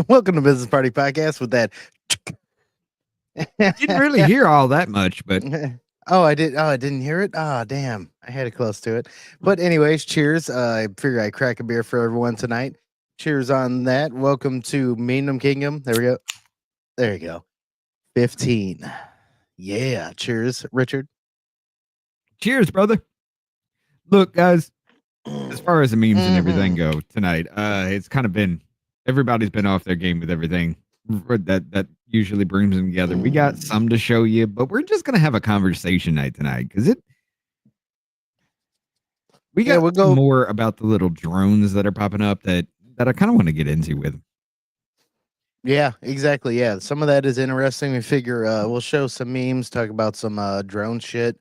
Welcome to Business Party Podcast with that. Didn't really hear all that much, but Oh, I did. Oh, I didn't hear it. Oh, damn! I had it close to it. But anyways, cheers. I figure I crack a beer for everyone tonight. Cheers on that. Welcome to Memedom Kingdom. There we go. There you go. 15. Yeah. Cheers, Richard. cheers, brother. Look, guys, as far as the memes and everything go tonight, it's kind of been everybody's been off their game with everything that usually brings them together. We got some to show you, but we're just gonna have a conversation night tonight because we got we'll go more about the little drones that are popping up that I kind of want to get into with them. Yeah, exactly. Yeah, some of that is interesting. We figure we'll show some memes, talk about some drone shit,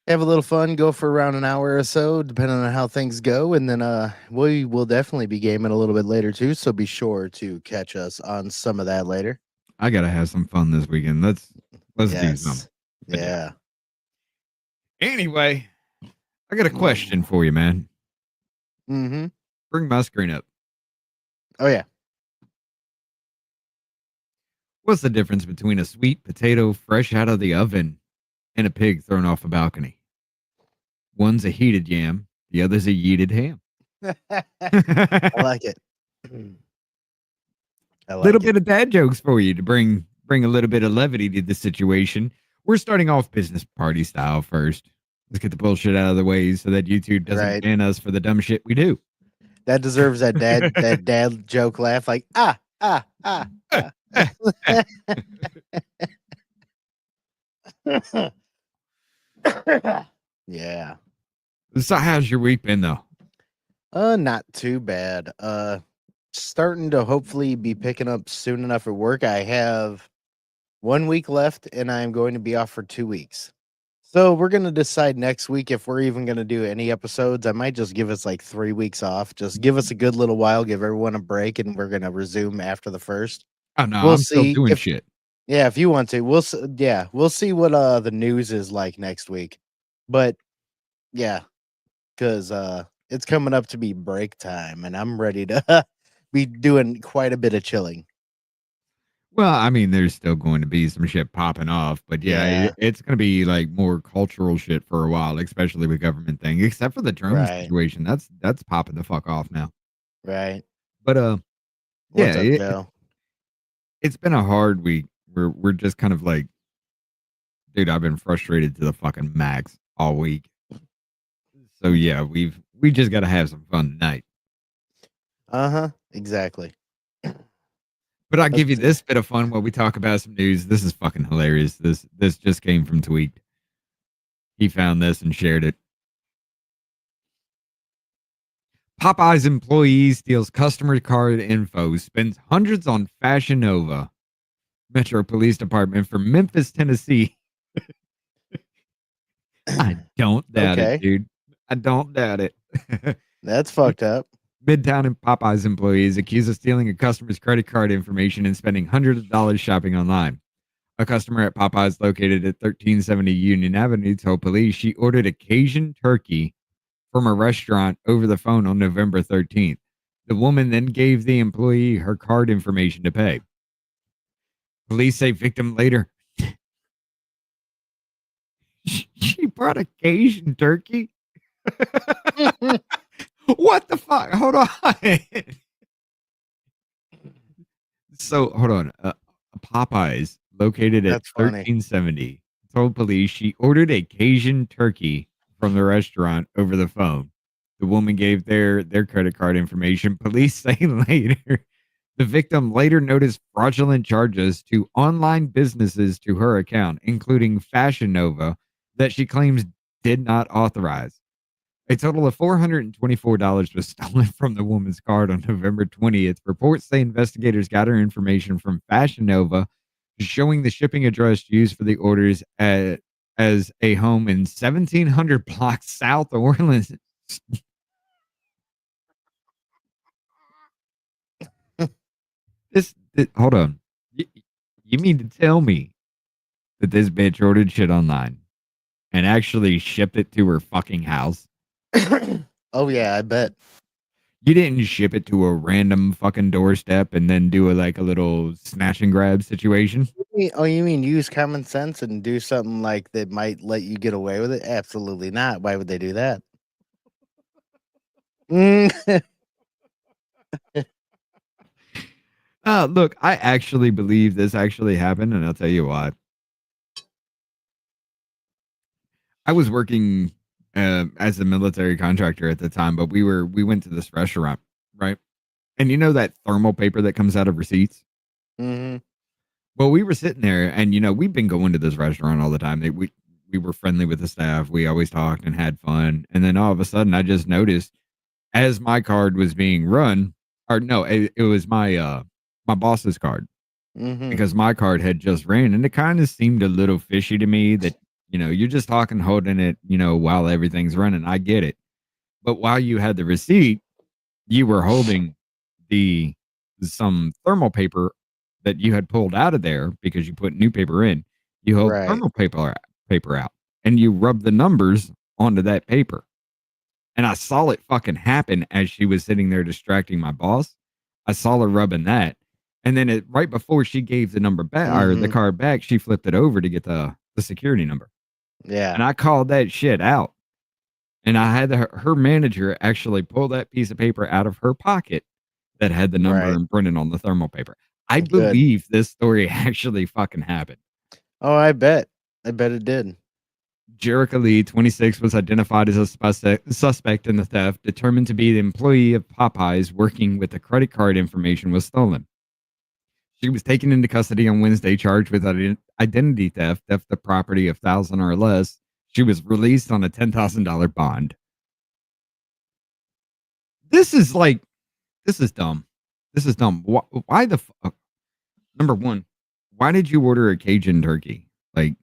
have a little fun, go for around an hour or so, depending on how things go, and then we will definitely be gaming a little bit later too. So be sure to catch us on some of that later. I gotta have some fun this weekend. Let's do some. Yeah. Anyway, I got a question for you, man. Mm-hmm. Bring my screen up. Oh yeah. What's the difference between a sweet potato fresh out of the oven and a pig thrown off a balcony? One's a heated yam, the other's a yeeted ham. I like it. A little bit of dad jokes for you to bring a little bit of levity to the situation. We're starting off business party style first. Let's get the bullshit out of the way so that YouTube doesn't ban us for the dumb shit we do. That deserves that dad joke laugh, like ah. Yeah. So how's your week been though? Not too bad. Starting to hopefully be picking up soon enough at work. I have 1 week left and I'm going to be off for 2 weeks. So we're going to decide next week if we're even going to do any episodes. I might just give us like 3 weeks off. Just give us a good little while, give everyone a break, and we're going to resume after the first. Oh no, I'm still doing shit. Yeah, if you want to, we'll see what the news is like next week. But yeah, because it's coming up to be break time, and I'm ready to be doing quite a bit of chilling. Well, I mean, there's still going to be some shit popping off, but yeah. It's going to be like more cultural shit for a while, especially with government thing. Except for the drone situation, that's popping the fuck off now. Right. But what's up, Joe? It's been a hard week. We're just kind of like, dude, I've been frustrated to the fucking max all week. So yeah, we just got to have some fun tonight. Exactly. But I'll give you this bit of fun while we talk about some news. This is fucking hilarious. This just came from Tweaked. He found this and shared it. Popeye's employee steals customer card info, spends hundreds on Fashion Nova. Metro Police Department for Memphis, Tennessee Okay. dude. I don't doubt it. That's fucked up. Midtown and Popeyes employees accused of stealing a customer's credit card information and spending hundreds of dollars shopping online. A customer at Popeyes located at 1370 Union Avenue told police she ordered a Cajun turkey from a restaurant over the phone on November 13th. The woman then gave the employee her card information to pay. Police say victim later she brought a Cajun turkey. What the fuck? Hold on. So hold on. Popeyes, located at That's funny. 1370, told police she ordered a Cajun turkey from the restaurant over the phone. The woman gave their credit card information. Police say later the victim later noticed fraudulent charges to online businesses to her account, including Fashion Nova, that she claims did not authorize. A total of $424 was stolen from the woman's card on November 20th. Reports say investigators got her information from Fashion Nova, showing the shipping address used for the orders as a home in 1700 blocks South Orleans. Hold on. You mean to tell me that this bitch ordered shit online and actually shipped it to her fucking house? Oh yeah, I bet. You didn't ship it to a random fucking doorstep and then do a little snatch and grab situation? Oh, you mean use common sense and do something like that might let you get away with it? Absolutely not. Why would they do that? Mm. Look, I actually believe this actually happened, and I'll tell you why. I was working as a military contractor at the time, but we went to this restaurant, right? And you know that thermal paper that comes out of receipts? Hmm. Well, we were sitting there, and we've been going to this restaurant all the time. We were friendly with the staff. We always talked and had fun. And then all of a sudden, I just noticed as my card was being run, or no, it was my boss's card, Hmm. because my card had just ran, and it kind of seemed a little fishy to me that you're just talking, holding it, while everything's running. I get it, but while you had the receipt, you were holding the some thermal paper that you had pulled out of there because you put new paper in. You hold Right. thermal paper out, and you rub the numbers onto that paper. And I saw it fucking happen as she was sitting there distracting my boss. I saw her rubbing that. And then right before she gave the number back, or the Hmm. card back, she flipped it over to get the security number. Yeah. And I called that shit out. And I had her manager actually pull that piece of paper out of her pocket that had the number Right. imprinted on the thermal paper. I Good. believe this story actually fucking happened. Oh, I bet. I bet it did. Jerica Lee, 26, was identified as a suspect in the theft, determined to be the employee of Popeyes working with the credit card information was stolen. She was taken into custody on Wednesday, charged with identity theft of property of 1,000 or less. She was released on a $10,000 bond. This is like, this is dumb. This is dumb. Why the fuck? Number one, why did you order a Cajun turkey? Like,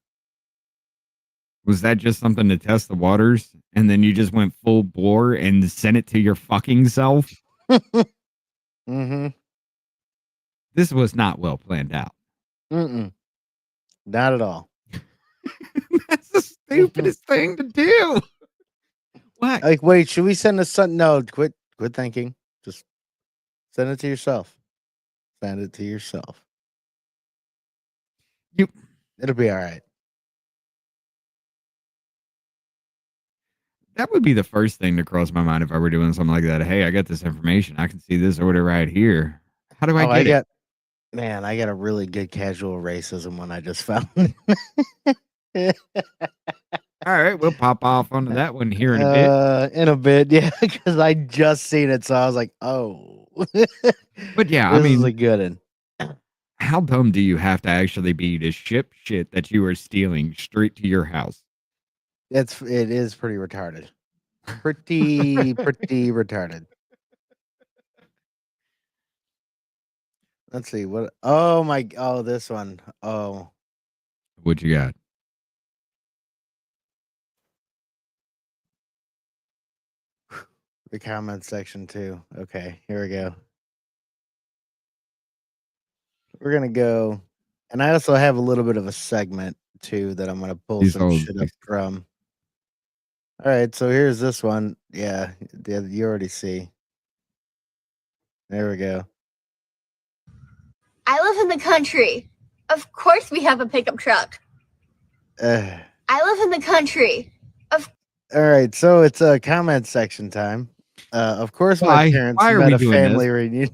was that just something to test the waters? And then you just went full bore and sent it to your fucking self? Hmm. This was not well planned out. Mm-mm. Not at all. That's the stupidest thing to do. What? Like, wait, should we send a son? No, quit thinking. Just send it to yourself. Send it to yourself. You It'll be all right. That would be the first thing to cross my mind if I were doing something like that. Hey, I got this information. I can see this order right here. How do I Oh, I get it? got man, I got a really good casual racism one I just found. All right, we'll pop off onto that one here in a bit. In a bit, yeah, because I just seen it, so I was like, "Oh, this But yeah, I is a mean, good one." how dumb do you have to actually be to ship shit that you are stealing straight to your house? It is pretty retarded, pretty retarded. Let's see what. Oh my, oh this one. Oh, What you got? the comment section too. Okay, here we go. We're gonna go, and I also have a little bit of a segment too that I'm gonna pull These some all shit up from. All right, so here's this one. Yeah, you already see. There we go. I live in the country. Of course we have a pickup truck. I live in the country. All right, so it's a comment section time. Of course, my Why? parents Why are met we a doing family this? reunion.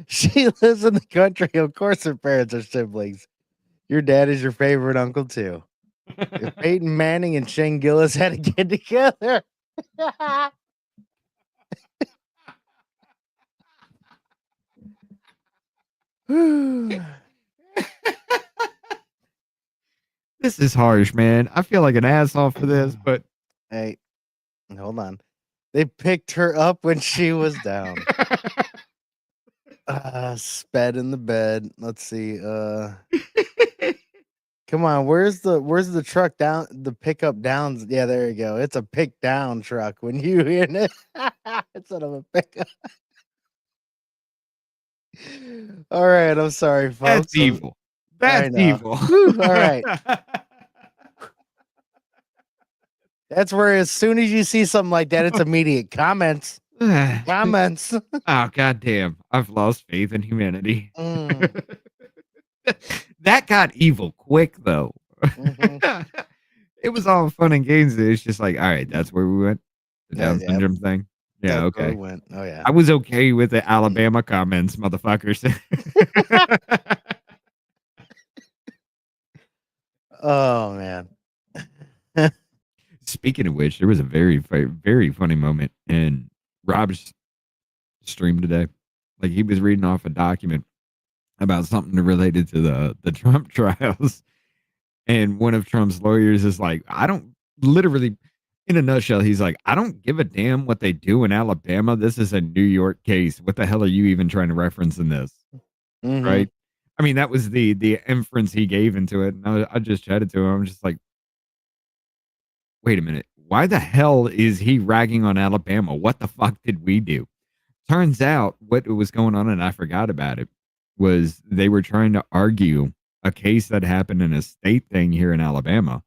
She lives in the country. Of course, her parents are siblings. Your dad is your favorite uncle too. If Peyton Manning and Shane Gillis had to get together. This is harsh, man. I feel like an asshole for this, but Hey, hold on. They picked her up when she was down. Sped in the bed. Let's see. Come on. Where's the truck down? The pickup downs. Yeah, there you go. It's a pick down truck when you in it instead of a pickup. All right. I'm sorry, that's folks. evil. I That's know. evil. Whew, all right. That's where as soon as you see something like that, it's immediate comments. Comments. Oh, goddamn. I've lost faith in humanity. Mm, That got evil quick, though. mhm. It was all fun and games. It's just like, all right, that's where we went. The Down Yep. syndrome thing. Yeah, That's where we okay. went. Oh yeah. I was okay with the Alabama comments, motherfuckers. Oh man. Speaking of which, there was a very funny moment in Rob's stream today. Like he was reading off a document about something related to the Trump trials, and one of Trump's lawyers is like, I don't literally, in a nutshell, he's like, I don't give a damn what they do in Alabama. This is a New York case. What the hell are you even trying to reference in this? Mhm. Right? I mean, that was the inference he gave into it. And I just chatted to him. I'm just like, wait a minute. Why the hell is he ragging on Alabama? What the fuck did we do? Turns out what was going on, and I forgot about it, was they were trying to argue a case that happened in a state thing here in Alabama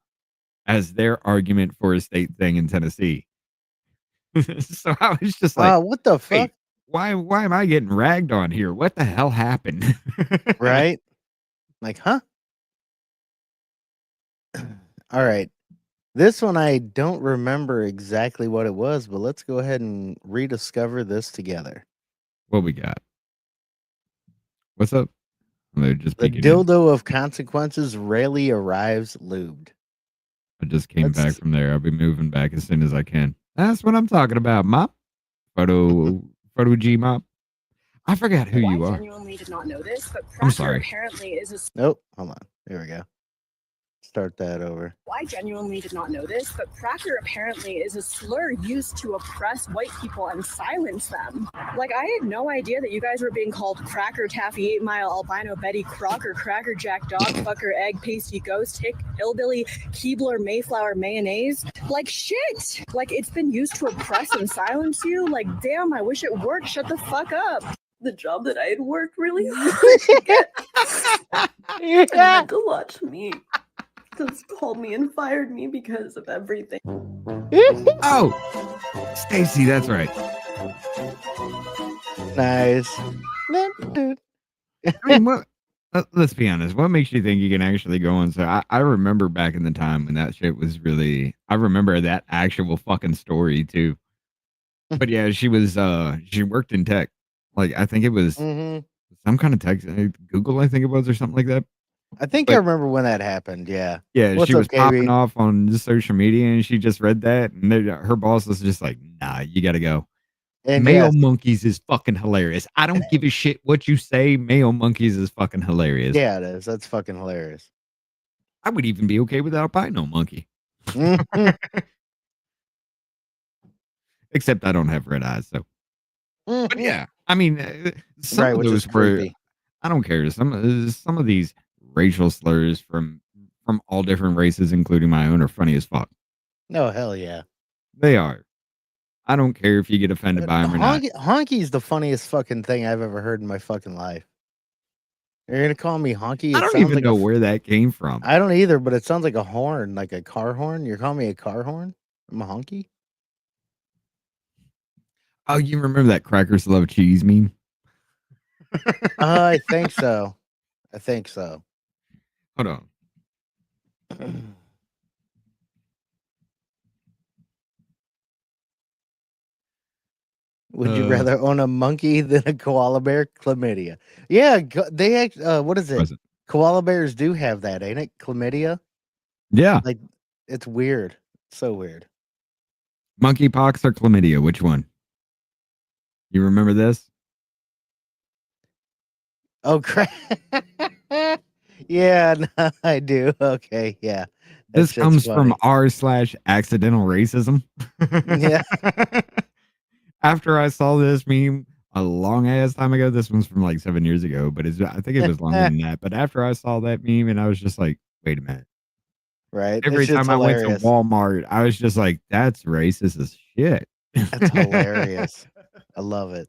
as their argument for a state thing in Tennessee. So I was just like, What the fuck? wait, why am I getting ragged on here? What the hell happened? Right? Like, huh? All right. This one I don't remember exactly what it was, but let's go ahead and rediscover this together. What we got? What's up? They're just The peeking in. dildo of consequences rarely arrives lubed. I just came back from there. I'll be moving back as soon as I can. That's what I'm talking about, Mop. Photo G Mop. I forgot who you are. I genuinely did not know this, but I'm cracker sorry. apparently is a Nope. Hold on. Here we go. Start that over. I genuinely did not know this, but cracker apparently is a slur used to oppress white people and silence them. Like, I had no idea that you guys were being called cracker taffy, 8 Mile, albino Betty Crocker, cracker jack, dog fucker, egg pasty, ghost, hick, hillbilly, Keebler, Mayflower, mayonnaise. Like, shit. Like, it's been used to oppress and silence you. Like, damn, I wish it worked. Shut the fuck up. The job that I had worked really hard to get. It meant a lot to me. Just called me and fired me because of everything. Oh, Stacy, that's right. Nice. I mean, what? Let's be honest. What makes you think you can actually go and say? I remember back in the time when that shit was really. I remember that actual fucking story too. But yeah, she was. She worked in tech. Like I think it was some kind of tech. Google, I think it was, or something like that. I think I remember when that happened. Yeah. Yeah, What's she was up, popping KB? off on social media, and she just read that, and her boss was just like, "Nah, you got to go." And Male yes, monkeys is fucking hilarious. I don't give a shit what you say. Male monkeys is fucking hilarious. yeah, it is. That's fucking hilarious. I would even be okay with albino monkey. Except I don't have red eyes, so. But yeah, I mean, some Right, of which is those were. creepy. I don't care. Some of these racial slurs from all different races, including my own, are funny as fuck. No, hell yeah. They are. I don't care if you get offended by him or not. Honky's the funniest fucking thing I've ever heard in my fucking life. You're gonna call me honky? I don't even know where that came from. I don't either, but it sounds like a horn, like a car horn. You're calling me a car horn? I'm a honky? Oh, you remember that crackers love cheese meme? I think so. Hold on. Would you rather own a monkey than a koala bear? Chlamydia. Yeah, they what is it? Koala bears do have that, ain't it? Chlamydia? Yeah. Like, it's weird. So weird. Monkeypox or chlamydia? Which one? You remember this? Oh, crap. Yeah, no, I do. Okay, yeah. This comes from r/accidental racism. Yeah. After I saw this meme a long ass time ago, this one's from like 7 years ago, but I think it was longer than that. But after I saw that meme, and I was just like, wait a minute. Right. Every time I went to Walmart, I was just like, that's racist as shit. That's hilarious. I love it.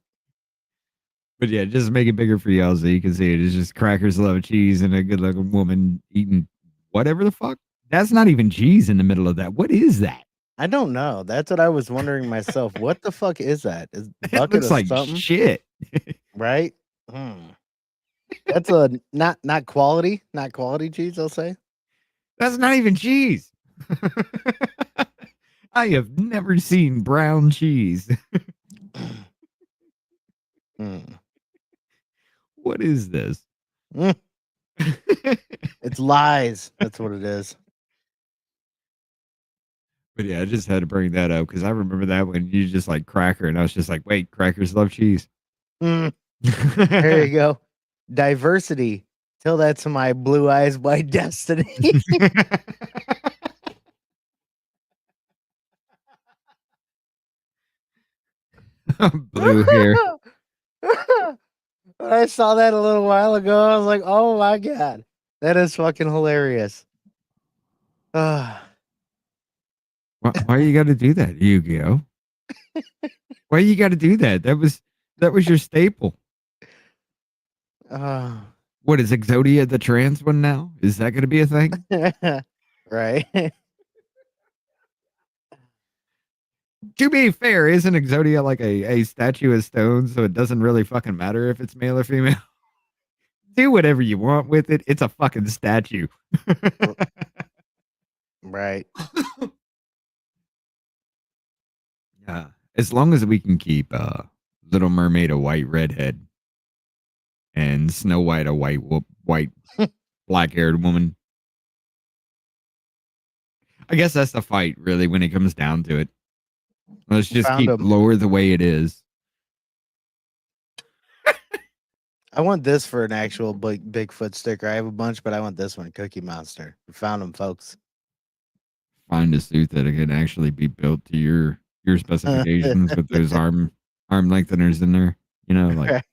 But yeah, just make it bigger for y'all so you can see it. It's just crackers love cheese and a good looking woman eating whatever the fuck. That's not even cheese in the middle of that. What is that? I don't know. That's what I was wondering myself. What the fuck is that? Is it looks like something? Shit. Right? That's a not quality cheese, I'll say. That's not even cheese. I have never seen brown cheese. What is this? It's lies. That's what it is. But yeah, I just had to bring that up because I remember that when you just like cracker, and I was just like, wait, crackers love cheese. There you go. Diversity. Tell that to my blue eyes by destiny. Blue hair. I saw that a little while ago. I was like, oh my God. That is fucking hilarious. Why you got to do that, Yu-Gi-Oh? Why you got to do that? That was your staple. What is Exodia the trans one now? Is that going to be a thing? Right. To be fair, isn't Exodia like a statue of stone, so it doesn't really fucking matter if it's male or female? Do whatever you want with it. It's a fucking statue. Right. Yeah. As long as we can keep Little Mermaid a white redhead and Snow White a white black-haired woman. I guess that's the fight, really, when it comes down to it. Let's just keep lower the way it is. I want this for an actual Bigfoot sticker. I have a bunch, but I want this one, Cookie Monster. We found them, folks. Find a suit that can actually be built to your specifications with those arm lengtheners in there. You know, like,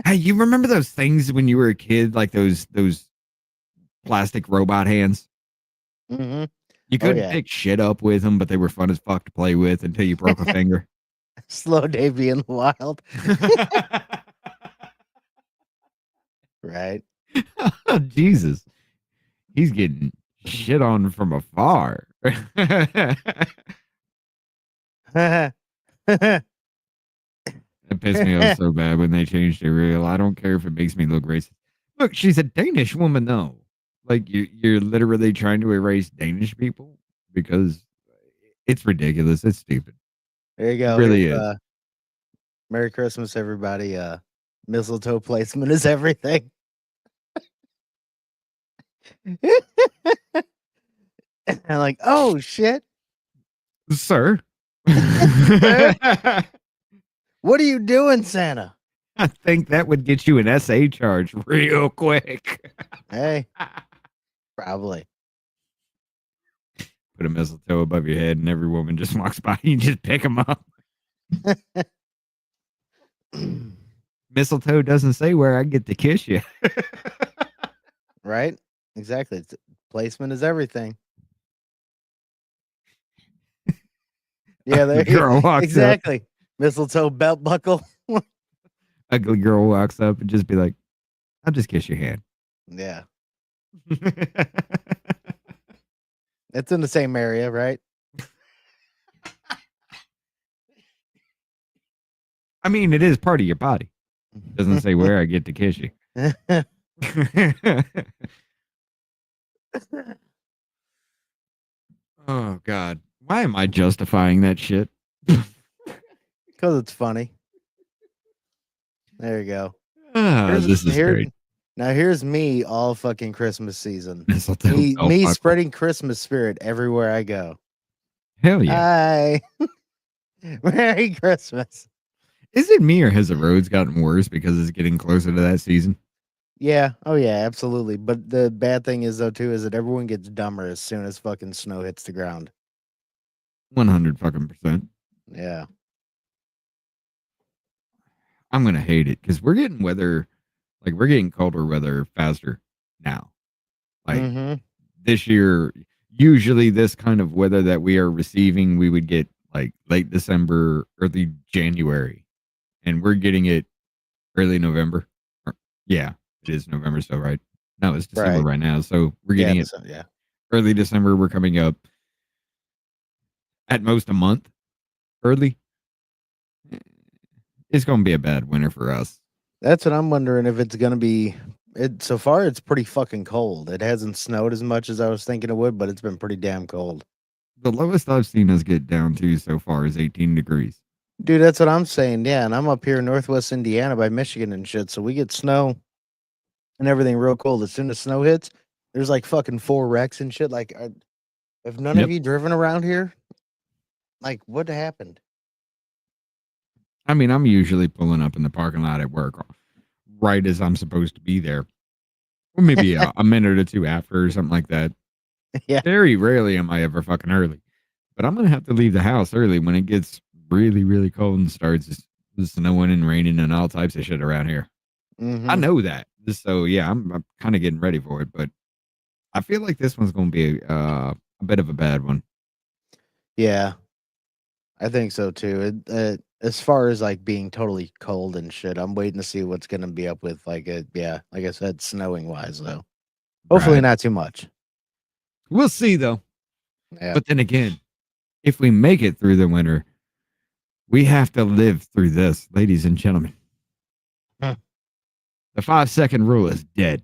hey, you remember those things when you were a kid, like those plastic robot hands? Mm-hmm. You couldn't pick shit up with them, but they were fun as fuck to play with until you broke a finger. Slow Davey in the wild. Right. Oh, Jesus. He's getting shit on from afar. It pissed me off so bad when they changed it real. I don't care if it makes me look racist. Look, she's a Danish woman, though. Like, you're literally trying to erase Danish people because it's ridiculous. It's stupid. There you go. It really is. Merry Christmas, everybody. Mistletoe placement is everything. I'm like, oh shit, sir. What are you doing, Santa? I think that would get you an SA charge real quick. Hey, probably. Put a mistletoe above your head, and every woman just walks by. You just pick them up. Mistletoe doesn't say where I get to kiss you. Right? Exactly. Placement is everything. Yeah, The girl walks exactly. Mistletoe belt buckle. Ugly girl walks up and just be like, I'll just kiss your hand. Yeah. It's in the same area, right? I mean, it is part of your body. Doesn't say where I get to kiss you. Oh, God. Why am I justifying that shit? Because it's funny. There you go. This is great. Now here's me all fucking Christmas season. Mistletoe Me belt buckle. spreading Christmas spirit everywhere I go. Hell yeah. Hi. Merry Christmas. Is it me or has the roads gotten worse because it's getting closer to that season? Yeah. Oh yeah, absolutely. But the bad thing is though too is that everyone gets dumber as soon as fucking snow hits the ground. 100%. Yeah. I'm gonna hate it because we're getting weather, like we're getting colder weather faster now. Like this year, usually this kind of weather that we are receiving, we would get like late December, early January, and we're getting it early November. Yeah, it is November still, right? No, it's December right now, so we're getting it. Yeah. Early December. We're coming up at most a month early. It's going to be a bad winter for us. That's what I'm wondering if it's going to be. So far, it's pretty fucking cold. It hasn't snowed as much as I was thinking it would, but it's been pretty damn cold. The lowest I've seen us get down to so far is 18 degrees. Dude, that's what I'm saying. Yeah, and I'm up here in Northwest Indiana by Michigan and shit, so we get snow and everything real cold. As soon as snow hits, there's like fucking 4 wrecks and shit. Like, have none of you driven around here? Like, what happened? I mean, I'm usually pulling up in the parking lot at work right as I'm supposed to be there. Or maybe a minute or two after or something like that. Yeah. Very rarely am I ever fucking early. But I'm going to have to leave the house early when it gets really, really cold and starts snowing and raining and all types of shit around here. I know that. So, yeah, I'm kind of getting ready for it. But I feel like this one's going to be a bit of a bad one. Yeah. I think so, too. As far as like being totally cold and shit, I'm waiting to see what's going to be up with like I said, snowing wise though. Hopefully not too much. We'll see though. Yeah. But then again, if we make it through the winter, we have to live through this, ladies and gentlemen. The 5-second rule is dead.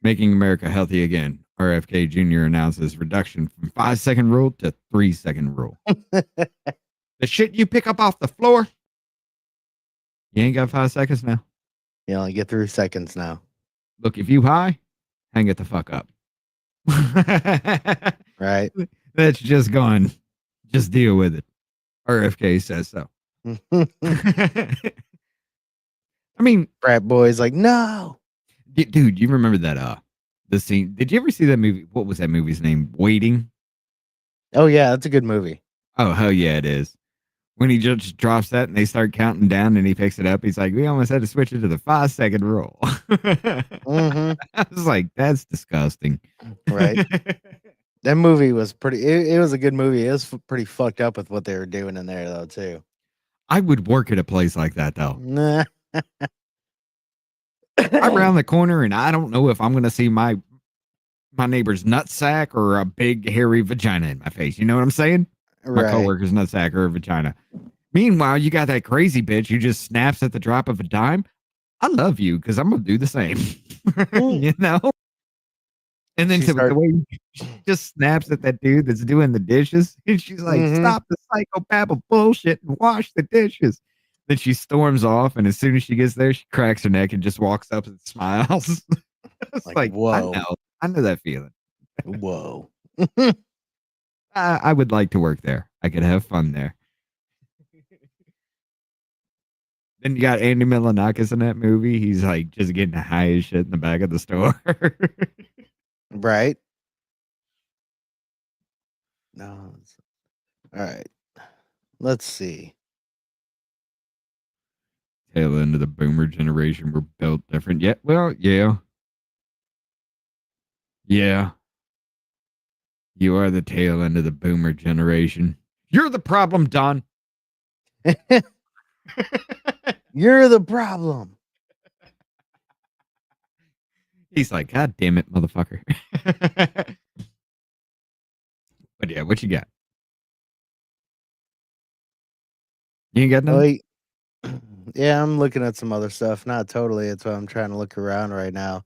Making America healthy again. RFK Jr. announces reduction from 5-second rule to 3-second rule. The shit you pick up off the floor, you ain't got 5 seconds now. You only get 3 seconds now. Look, if you high, hang it the fuck up. Right. That's just gone. Just deal with it. RFK says so. I mean, frat boys like, no. Dude, you remember that the scene? Did you ever see that movie? What was that movie's name? Waiting. Oh yeah, that's a good movie. Oh hell yeah, it is. When he just drops that and they start counting down and he picks it up, he's like, "We almost had to switch it to the 5-second rule." I was like, "That's disgusting." Right. That movie was pretty. It was a good movie. It was pretty fucked up with what they were doing in there though too. I would work at a place like that though. Nah. I'm around the corner and I don't know if I'm going to see my neighbor's nutsack or a big hairy vagina in my face. You know what I'm saying? My coworker's nutsack or a vagina. Meanwhile, you got that crazy bitch who just snaps at the drop of a dime. I love you because I'm going to do the same. You know? And then the way she just snaps at that dude that's doing the dishes. And she's like, stop the psychobabble bullshit and wash the dishes. Then she storms off, and as soon as she gets there, she cracks her neck and just walks up and smiles. It's like, whoa. I know that feeling. Whoa. I would like to work there. I could have fun there. Then you got Andy Milonakis in that movie. He's like just getting high as shit in the back of the store. Right. No. All right. Let's see. Tail end of the boomer generation were built different. Yeah. Well, yeah. Yeah. You are the tail end of the boomer generation. You're the problem, Don. You're the problem. He's like, God damn it, motherfucker. But yeah, what you got? You ain't got nothing? Yeah, I'm looking at some other stuff. Not totally. It's why I'm trying to look around right now.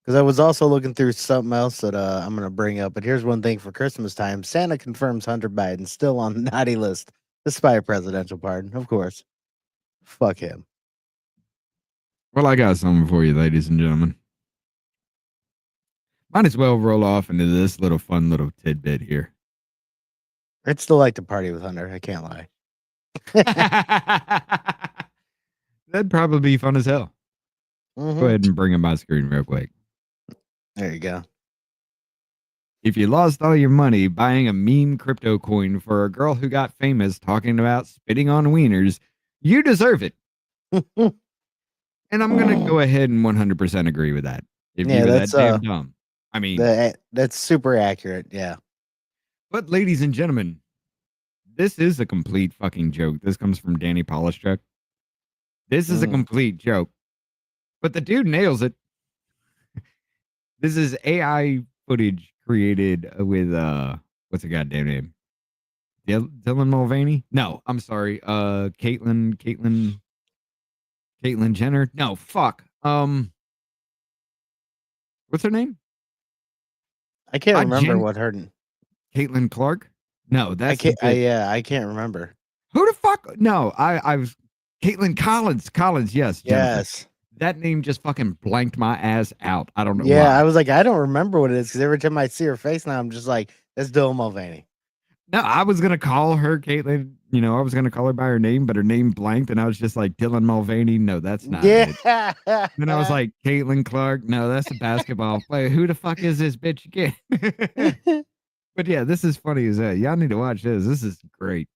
Because I was also looking through something else that I'm going to bring up. But here's one thing for Christmas time. Santa confirms Hunter Biden still on the naughty list, despite a presidential pardon, of course. Fuck him. Well, I got something for you, ladies and gentlemen. Might as well roll off into this little fun little tidbit here. I'd still like to party with Hunter. I can't lie. That'd probably be fun as hell. Mm-hmm. Go ahead and bring up my screen real quick. There you go. If you lost all your money buying a meme crypto coin for a girl who got famous talking about spitting on wieners, you deserve it. And I'm going to go ahead and 100% agree with that. If you were that damn dumb. I mean, that's super accurate. Yeah. But ladies and gentlemen, this is a complete fucking joke. This comes from Danny Polishchuk. This is a complete joke. But the dude nails it. This is AI footage created with what's the goddamn name? Dylan Mulvaney? No, I'm sorry. Caitlyn Jenner? No, fuck. What's her name? I can't remember what her Caitlin Clark? No, that's I can't remember. Who the fuck? No, I was Caitlin Collins. Yes. Jennifer. Yes. That name just fucking blanked my ass out. I don't know why. I was like, I don't remember what it is because every time I see her face now, I'm just like, that's Dylan Mulvaney. No, I was gonna call her Caitlin. You know, I was gonna call her by her name, but her name blanked, and I was just like, Dylan Mulvaney. No, that's not it. Then I was like, Caitlin Clark. No, that's a basketball player. Who the fuck is this bitch again? But yeah, this is funny as hell. Y'all need to watch this. This is great.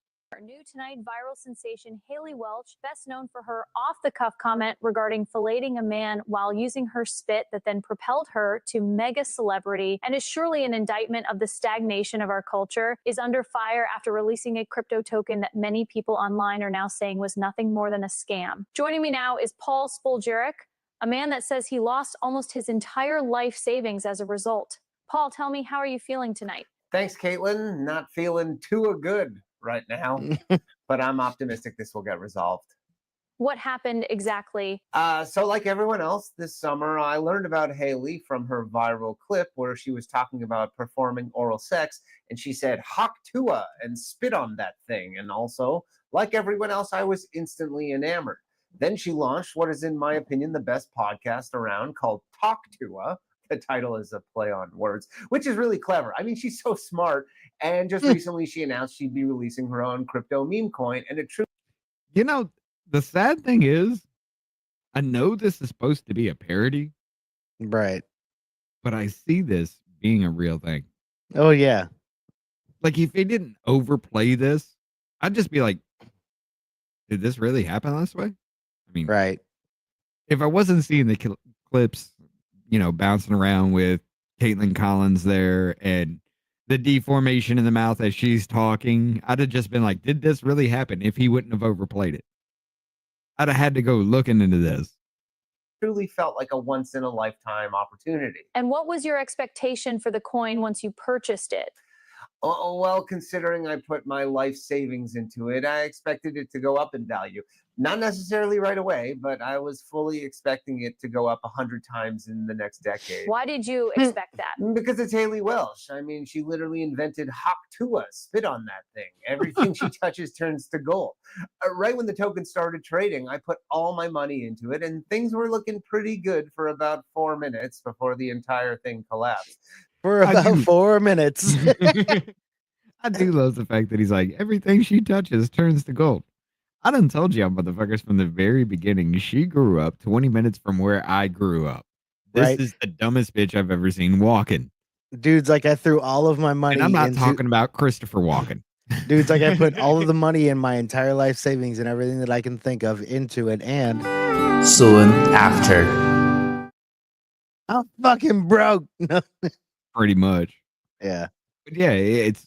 New tonight, viral sensation Haley Welch, best known for her off-the-cuff comment regarding filleting a man while using her spit that then propelled her to mega celebrity and is surely an indictment of the stagnation of our culture, is under fire after releasing a crypto token that many people online are now saying was nothing more than a scam. Joining me now is Paul Spoljaric, a man that says he lost almost his entire life savings as a result. Paul, tell me, how are you feeling tonight? Thanks, Caitlin. Not feeling too good right now, but I'm optimistic this will get resolved. What happened exactly? So like everyone else this summer, I learned about Haley from her viral clip where she was talking about performing oral sex, and she said, "Hawk Tua," and spit on that thing. And also, like everyone else, I was instantly enamored. Then she launched what is, in my opinion, the best podcast around called Talk Tua. The title is a play on words, which is really clever. I mean, she's so smart. And just recently, she announced she'd be releasing her own crypto meme coin. And it truly... You know, the sad thing is, I know this is supposed to be a parody. Right. But I see this being a real thing. Oh, yeah. Like, if they didn't overplay this, I'd just be like, did this really happen this way? I mean, right. If I wasn't seeing the clips, you know, bouncing around with Caitlin Collins there and the deformation in the mouth as she's talking, I'd have just been like, did this really happen? If he wouldn't have overplayed it, I'd have had to go looking into this. Truly felt like a once in a lifetime opportunity. And what was your expectation for the coin once you purchased it? Oh, well, considering I put my life savings into it, I expected it to go up in value. Not necessarily right away, but I was fully expecting it to go up 100 times in the next decade. Why did you expect that? Because it's Haley Welch. I mean, she literally invented Hawk Tua, spit on that thing. Everything she touches turns to gold. Right when the token started trading, I put all my money into it, and things were looking pretty good for about 4 minutes before the entire thing collapsed. For about 4 minutes. I do love the fact that he's like, everything she touches turns to gold. I done told y'all motherfuckers from the very beginning, she grew up 20 minutes from where I grew up. This is the dumbest bitch I've ever seen walking. Dude's like, I threw all of my money. And I'm not talking about Christopher Walken. Dude's like, I put all of the money in my entire life savings and everything that I can think of into it. And soon after, I'm fucking broke. Pretty much. Yeah. But yeah, it's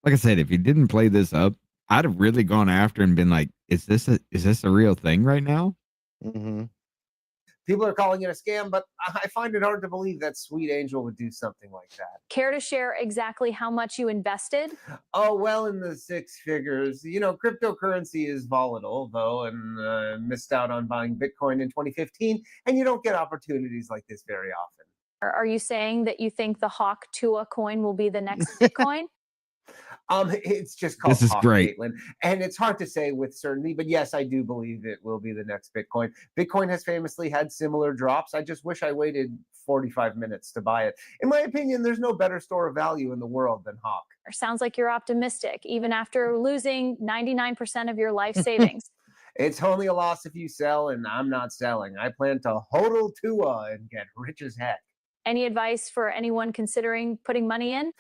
like I said, if you didn't play this up, I'd have really gone after and been like, is this a real thing right now? Mm-hmm. People are calling it a scam, but I find it hard to believe that Sweet Angel would do something like that. Care to share exactly how much you invested? Oh, well, in the six figures. Cryptocurrency is volatile, though, and missed out on buying Bitcoin in 2015, and you don't get opportunities like this very often. Are you saying that you think the Hawk Tua coin will be the next Bitcoin? It's just called This is Hawk, great. Caitlin, and it's hard to say with certainty, but yes, I do believe it will be the next Bitcoin. Bitcoin has famously had similar drops. I just wish I waited 45 minutes to buy it. In my opinion, there's no better store of value in the world than Hawk. Sounds like you're optimistic, even after losing 99% of your life savings. It's only a loss if you sell, and I'm not selling. I plan to hodl Tua and get rich as heck. Any advice for anyone considering putting money in?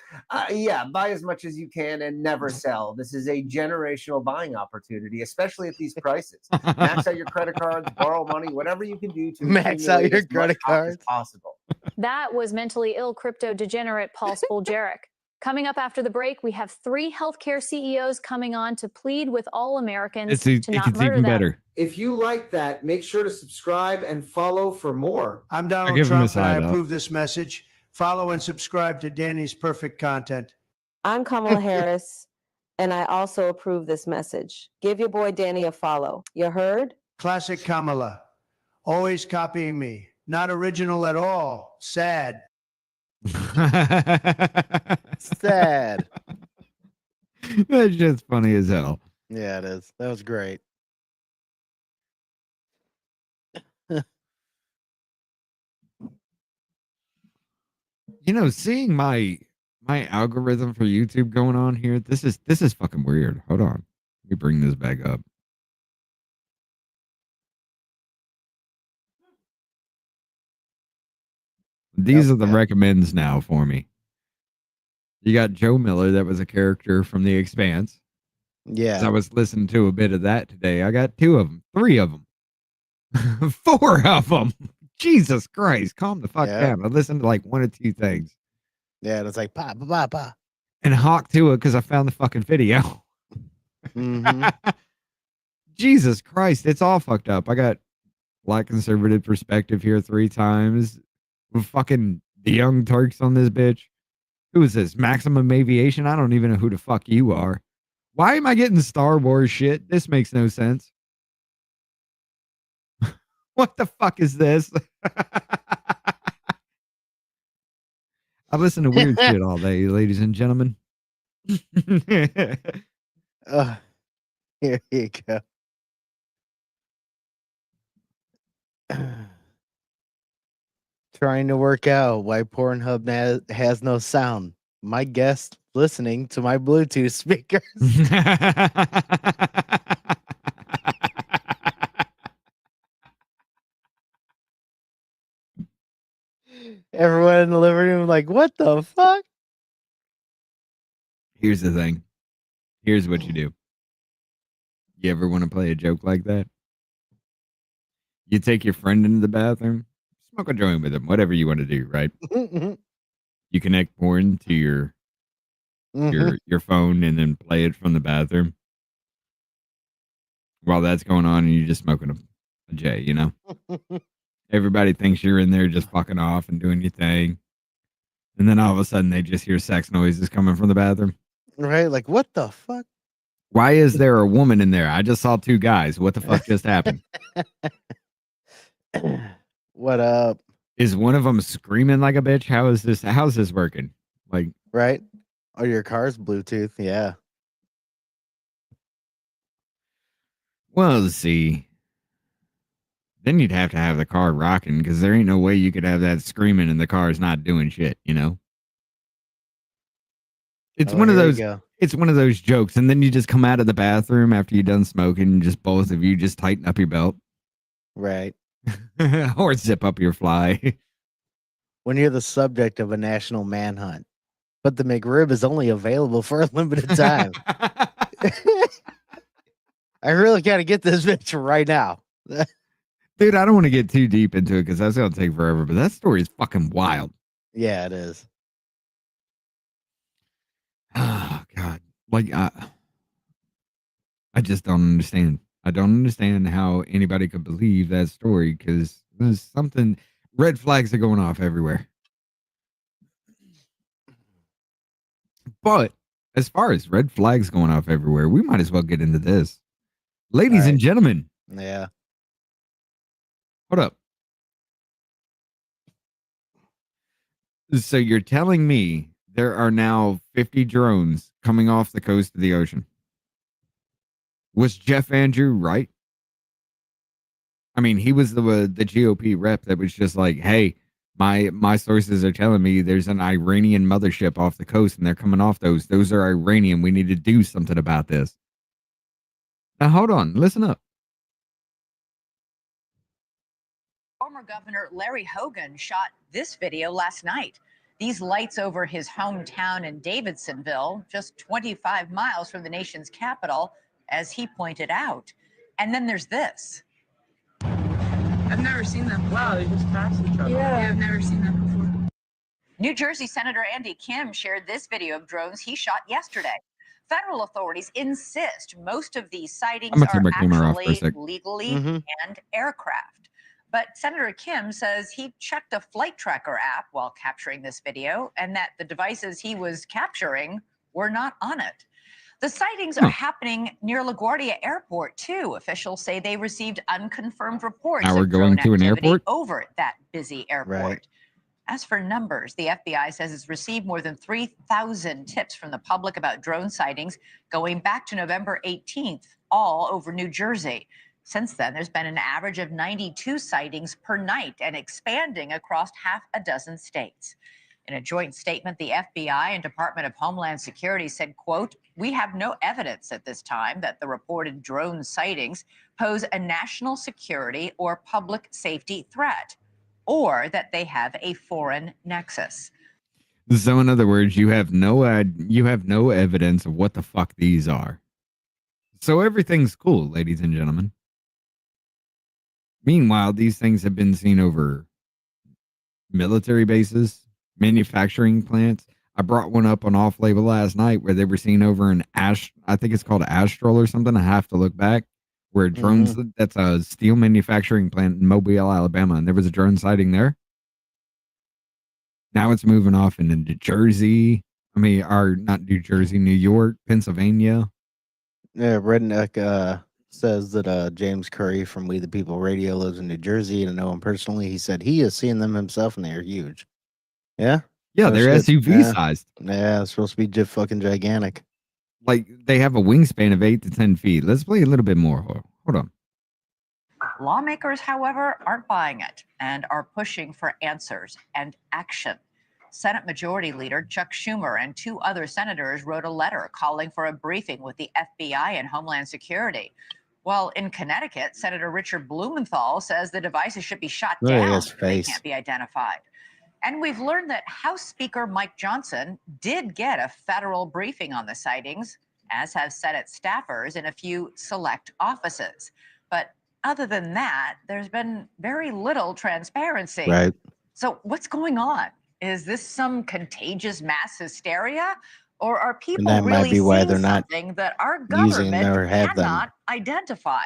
Yeah, buy as much as you can and never sell. This is a generational buying opportunity, especially at these prices. Max out your credit cards, borrow money, whatever you can do to Max out accumulate your as much credit Hawk as cards. possible. That was mentally ill crypto degenerate Paul Spoljaric. Coming up after the break, we have 3 healthcare CEOs coming on to plead with all Americans to not murder them. Better. If you like that, make sure to subscribe and follow for more. I'm Donald give him a Trump, and I side up. approve this message. Follow and subscribe to Danny's Perfect Content. I'm Kamala Harris, and I also approve this message. Give your boy Danny a follow. You heard? Classic Kamala. Always copying me. Not original at all. Sad. Sad. That's just funny as hell. Yeah, it is. That was great. Seeing my algorithm for YouTube going on here, this is fucking weird. Hold on. Let me bring this back up. These are the recommends now for me. You got Joe Miller, that was a character from The Expanse. Yeah. I was listening to a bit of that today. I got 2 of them, 3 of them, 4 of them. Jesus Christ, calm the fuck down. I listened to like 1 or 2 things. Yeah, and it's like pa pa pa pa. And Hawk Tua because I found the fucking video. Mm-hmm. Jesus Christ, it's all fucked up. I got Black Conservative Perspective here 3 times. Fucking the Young Turks on this bitch. Who is this? Maximum Aviation? I don't even know who the fuck you are. Why am I getting Star Wars shit? This makes no sense. What the fuck is this? I listen to weird shit all day, ladies and gentlemen. Here you go. Trying to work out why Pornhub has no sound. My guest listening to my Bluetooth speakers. Everyone in the living room like, what the fuck? Here's the thing. Here's what you do. You ever want to play a joke like that? You take your friend into the bathroom, smoke a joint with him, whatever you want to do, right? You connect porn to your phone and then play it from the bathroom. While that's going on, and you're just smoking a J, Everybody thinks you're in there just fucking off and doing your thing. And then all of a sudden they just hear sex noises coming from the bathroom. Right? Like, what the fuck? Why is there a woman in there? I just saw 2 guys. What the fuck just happened? What up? Is one of them screaming like a bitch? How's this working? Like, right? Oh, your car's Bluetooth. Yeah. Well, let's see. Then you'd have to have the car rocking because there ain't no way you could have that screaming and the car's not doing shit, It's one of those. It's one of those jokes, and then you just come out of the bathroom after you're done smoking, and just both of you just tighten up your belt, right, or zip up your fly. When you're the subject of a national manhunt, but the McRib is only available for a limited time. I really got to get this bitch right now. Dude, I don't want to get too deep into it because that's going to take forever, but that story is fucking wild. Yeah, it is. Like, I just don't understand. I don't understand how anybody could believe that story because there's something, red flags are going off everywhere. But as far as red flags going off everywhere, we might as well get into this. Ladies and gentlemen. Yeah. Hold up. So you're telling me there are now 50 drones coming off the coast of the ocean? Was Jeff Andrew right? I mean, he was the GOP rep that was just like, hey, my sources are telling me there's an Iranian mothership off the coast and they're coming off those. Those are Iranian. We need to do something about this. Now, hold on. Listen up. Former Governor Larry Hogan shot this video last night. These lights over his hometown in Davidsonville, just 25 miles from the nation's capital, as he pointed out. And then there's this. I've never seen them. Wow, they just passed each other. Yeah, I've never seen them before. New Jersey Senator Andy Kim shared this video of drones he shot yesterday. Federal authorities insist most of these sightings are actually legally and aircraft. But Senator Kim says he checked a flight tracker app while capturing this video and that the devices he was capturing were not on it. The sightings are happening near LaGuardia Airport, too. Officials say they received unconfirmed reports Now we're of going drone to an activity airport? over that busy airport. Right. As for numbers, the FBI says it's received more than 3,000 tips from the public about drone sightings going back to November 18th, all over New Jersey. Since then, there's been an average of 92 sightings per night and expanding across half a dozen states. In a joint statement, the FBI and Department of Homeland Security said, quote, "We have no evidence at this time that the reported drone sightings pose a national security or public safety threat, or that they have a foreign nexus." So in other words, you have no evidence of what the fuck these are. So everything's cool, ladies and gentlemen. Meanwhile, these things have been seen over military bases, manufacturing plants. I brought one up on Off Label last night where they were seen over in I think it's called Astral or something. I have to look back. Where drones, that's a steel manufacturing plant in Mobile, Alabama, and there was a drone sighting there. Now it's moving off into New Jersey. Not New Jersey, New York, Pennsylvania. Yeah, Redneck says that James Curry from We the People Radio lives in New Jersey and I know him personally. He said he has seen them himself and they are huge. Yeah? Yeah, No they're shit. SUV sized. Yeah, it's supposed to be fucking gigantic. Like they have a wingspan of 8 to 10 feet. Let's play a little bit more. Hold on. Lawmakers, however, aren't buying it and are pushing for answers and action. Senate Majority Leader Chuck Schumer and 2 other senators wrote a letter calling for a briefing with the FBI and Homeland Security. While in Connecticut, Senator Richard Blumenthal says the devices should be shot down if they can't be identified. And we've learned that House Speaker Mike Johnson did get a federal briefing on the sightings, as have Senate staffers in a few select offices. But other than that, there's been very little transparency. Right. So what's going on? Is this some contagious mass hysteria? Or are people that might really be why seeing they're not something that our using government or have them. cannot identify?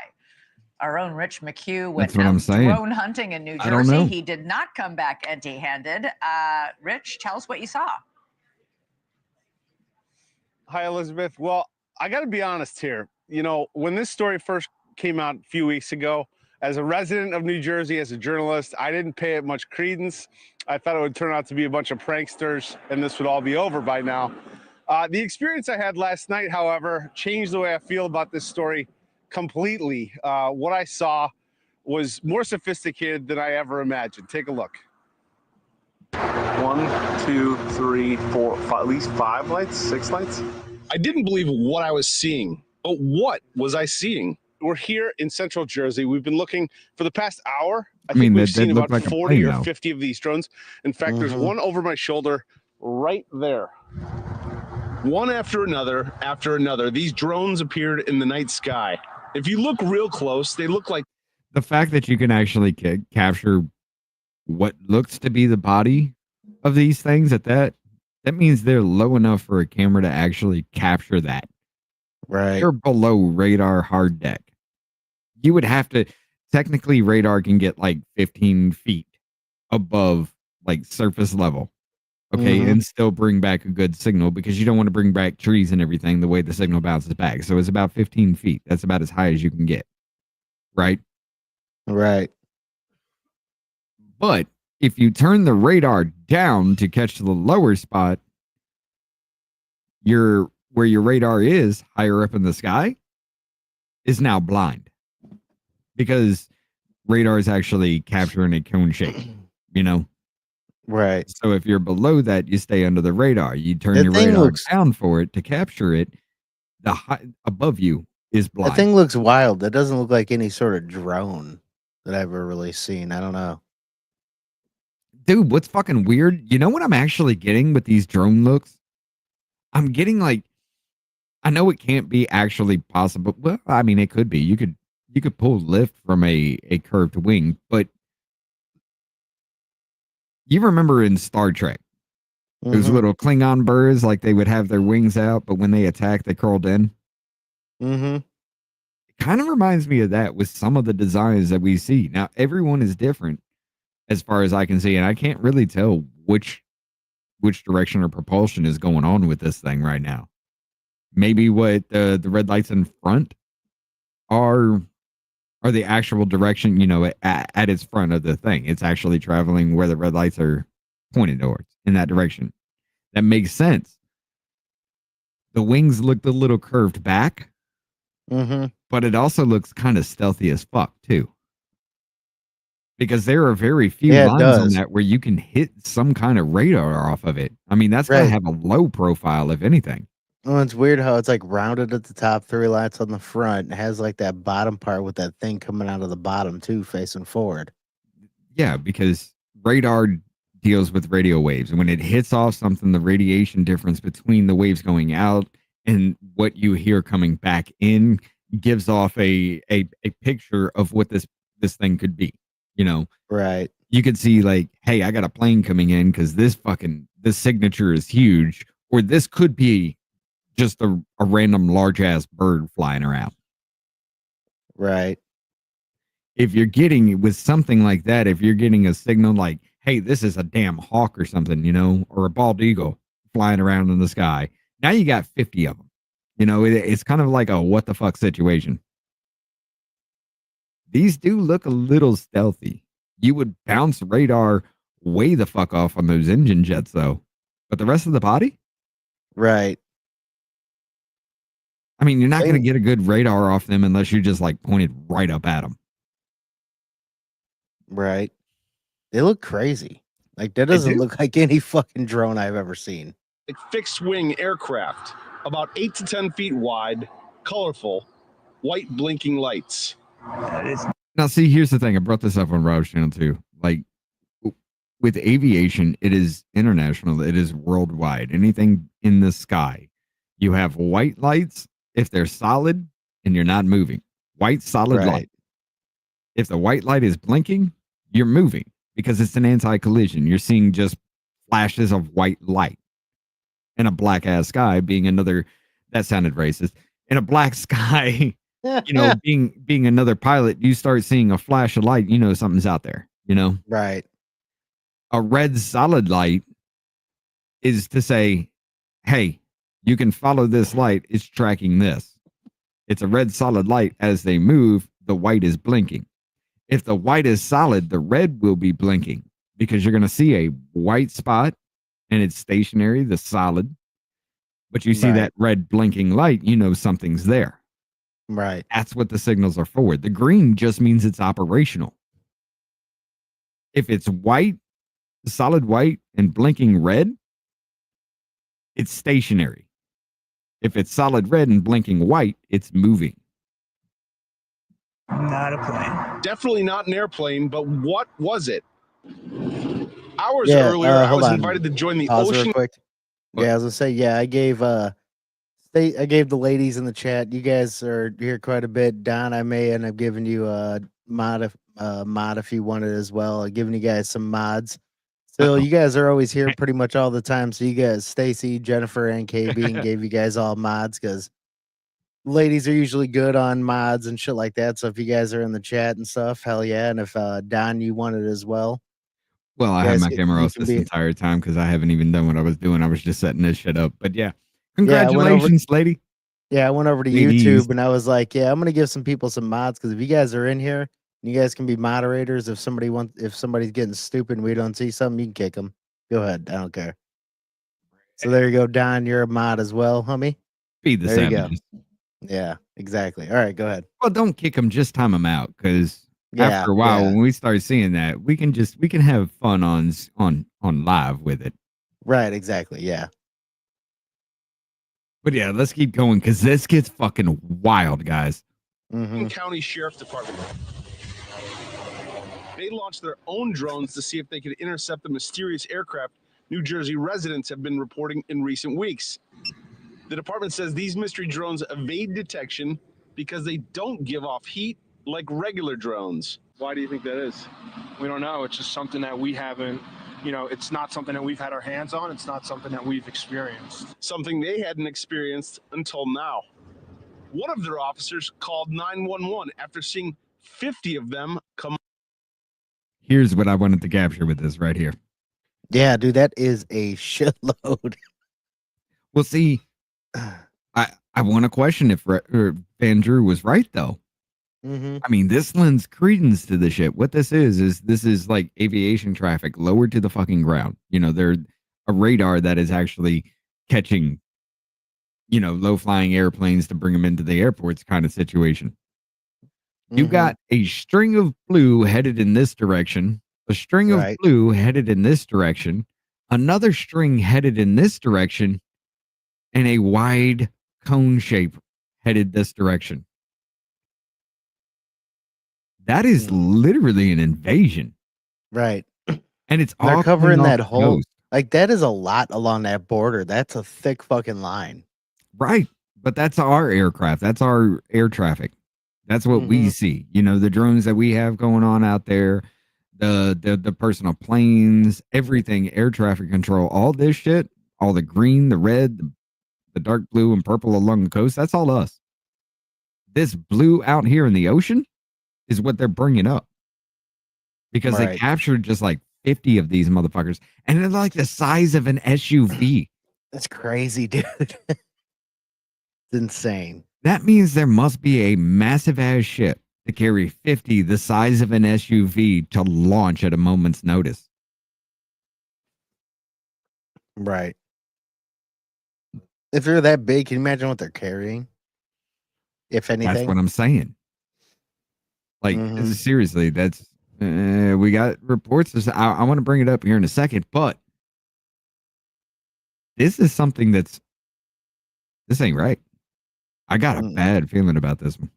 Our own Rich McHugh went That's what I'm out saying. drone hunting in New I don't know. Jersey. He did not come back empty-handed. Rich, tell us what you saw. Hi, Elizabeth. Well, I got to be honest here. You know, when this story first came out a few weeks ago, as a resident of New Jersey, as a journalist, I didn't pay it much credence. I thought it would turn out to be a bunch of pranksters and this would all be over by now. The experience I had last night, however, changed the way I feel about this story completely. What I saw was more sophisticated than I ever imagined. Take a look. 1, 2, 3, 4, 5, at least 5 lights, 6 lights. I didn't believe what I was seeing, but what was I seeing? We're here in Central Jersey. We've been looking for the past hour. I think we've seen about 40 or 50 of these drones. In fact, there's one over my shoulder right there. One after another, these drones appeared in the night sky. If you look real close, they look like... The fact that you can actually capture what looks to be the body of these things that means they're low enough for a camera to actually capture that. Right. They're below radar hard deck. You would have to technically radar can get like 15 feet above like surface level. Okay, Mhm. and still bring back a good signal because you don't want to bring back trees and everything the way the signal bounces back. So it's about 15 feet. That's about as high as you can get. Right. Right. But if you turn the radar down to catch the lower spot, where your radar is higher up in the sky is now blind because radar is actually capturing a cone shape, you know? Right. So if you're below that, you stay under the radar. You turn That your thing radar looks down for it to capture it. The high above you is that blind. thing looks wild. That doesn't look like any sort of drone that I've ever really seen. I don't know. Dude, what's fucking weird? You know what I'm actually getting with these drone looks? I'm getting like I know it can't be actually possible. Well, I mean it could be. You could pull lift from a curved wing, but you remember in Star Trek, those Mhm. little Klingon birds, like they would have their wings out, but when they attack, they curled in. Mhm. It kind of reminds me of that with some of the designs that we see. Now, everyone is different as far as I can see, and I can't really tell which direction or propulsion is going on with this thing right now. Maybe what the red lights in front are the actual direction, at its front of the thing. It's actually traveling where the red lights are pointed towards in that direction. That makes sense. The wings looked a little curved back, Mhm. but it also looks kind of stealthy as fuck too. Because there are very few Yeah, it lines on does. that where you can hit some kind of radar off of it. I mean, that's gotta Right. have a low profile, if anything. Well, it's weird how it's like rounded at the top, 3 lights on the front. It has like that bottom part with that thing coming out of the bottom too, facing forward. Yeah, because radar deals with radio waves. And when it hits off something, the radiation difference between the waves going out and what you hear coming back in gives off a picture of what this thing could be. You know, Right. you could see like, hey, I got a plane coming in because this signature is huge, or this could be just a random large ass bird flying around. Right. If you're getting with something like that, if you're getting a signal like, hey, this is a damn hawk or something, or a bald eagle flying around in the sky, now you got 50 of them. It's kind of like a what the fuck situation. These do look a little stealthy. You would bounce radar way the fuck off on those engine jets, though. But the rest of the body? Right. I mean, you're not going to Thing get a good radar off them unless you just like pointed right up at them. Right. They look crazy. Like that They doesn't do. look like any fucking drone I've ever seen. Like fixed wing aircraft, about 8 to 10 feet wide, colorful, white blinking lights. Now, see, here's the thing. I brought this up on Rob's channel too. Like with aviation, it is international. It is worldwide. Anything in the sky, you have white lights if they're solid and you're not moving. White solid Right. light. If the white light is blinking, you're moving because it's an anti-collision. You're seeing just flashes of white light. In a black ass sky being another, that sounded racist. In a black sky, being another pilot, you start seeing a flash of light, something's out there. Right. A red solid light is to say, hey, you can follow this light, it's tracking this. It's a red solid light. As they move, the white is blinking. If the white is solid, the red will be blinking because you're going to see a white spot and it's stationary, the solid. But you see Right. that red blinking light, something's there. Right. That's what the signals are for. The green just means it's operational. If it's white, solid white, and blinking red, it's stationary. If it's solid red and blinking white, it's moving. Not a plane. Definitely not an airplane, but what was it? Hours Yeah, earlier, I hold was on. invited to join the Pause real ocean. quick. Yeah, I was gonna say, yeah, I gave the ladies in the chat. You guys are here quite a bit. Don, I may end up giving you a mod if you want it as well. I'm giving you guys some mods. Still, you guys are always here pretty much all the time. So you guys, Stacy, Jennifer, and KB, and gave you guys all mods because ladies are usually good on mods and shit like that. So if you guys are in the chat and stuff, hell yeah. And if Don, you want it as well. Well, I had my camera you off can this be- entire time because I haven't even done what I was doing. I was just setting this shit up. But yeah, Yeah, I went over- congratulations, lady. Yeah, I went over to Ladies. YouTube and I was like, yeah, I'm gonna give some people some mods because if you guys are in here, you guys can be moderators. If somebody's getting stupid and we don't see something, you can kick them. Go ahead, I don't care. So there you go, Don. You're a mod as well, homie. Feed the There you go. savages. Yeah, exactly. All right, go ahead. Well, don't kick them. Just time them out because Yeah, after a while, yeah. when we start seeing that, we can have fun on live with it. Right, exactly. Yeah. But yeah, let's keep going because this gets fucking wild, guys. County Sheriff Department. They launched their own drones to see if they could intercept the mysterious aircraft New Jersey residents have been reporting in recent weeks. The department says these mystery drones evade detection because they don't give off heat like regular drones. Why do you think that is? We don't know. It's just something that we haven't, it's not something that we've had our hands on. It's not something that we've experienced. Something they hadn't experienced until now. One of their officers called 911 after seeing 50 of them come. Here's what I wanted to capture with this right here. Yeah, dude, that is a shitload. Well, see, I want to question if Van Drew was right, though. I mean, this lends credence to the shit. What this is like aviation traffic lowered to the fucking ground. They're a radar that is actually catching, low flying airplanes to bring them into the airports kind of situation. You got a string of blue headed in this direction, a string of blue headed in this direction, another string headed in this direction, and a wide cone shape headed this direction. That is literally an invasion. Right. And it's They're all covering coming off that the whole coast. like that is a lot along that border. That's a thick fucking line. Right. But that's our aircraft. That's our air traffic. That's what we see. The drones that we have going on out there, the personal planes, everything, air traffic control, all this shit, all the green, the red, the dark blue and purple along the coast, that's all us. This blue out here in the ocean is what they're bringing up. Because they captured just like 50 of these motherfuckers. And they're like the size of an SUV. That's crazy, dude. It's insane. That means there must be a massive ass ship to carry 50 the size of an SUV to launch at a moment's notice. Right. If they're that big, can you imagine what they're carrying? If anything. That's what I'm saying. Like, seriously, that's we got reports. I want to bring it up here in a second, but this is something this ain't right. I got a bad feeling about this one.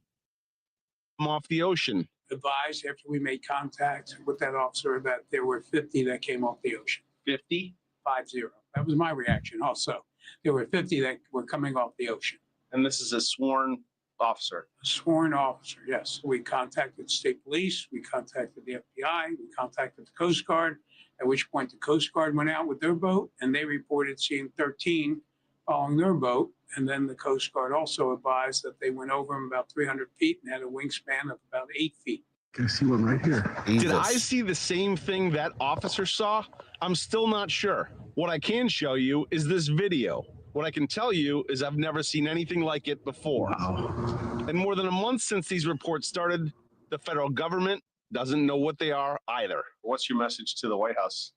Off the ocean. Advised after we made contact with that officer that there were 50 that came off the ocean. 50? 50. That was my reaction also. There were 50 that were coming off the ocean. And this is a sworn officer. A sworn officer, yes. We contacted state police, we contacted the FBI, we contacted the Coast Guard, at which point the Coast Guard went out with their boat and they reported seeing 13 following their boat. And then the Coast Guard also advised that they went over them about 300 feet and had a wingspan of about 8 feet. I see one right here. Did I see the same thing that officer saw? I'm still not sure. What I can show you is this video. What I can tell you is I've never seen anything like it before. Wow. And more than a month since these reports started, the federal government doesn't know what they are either. What's your message to the White House?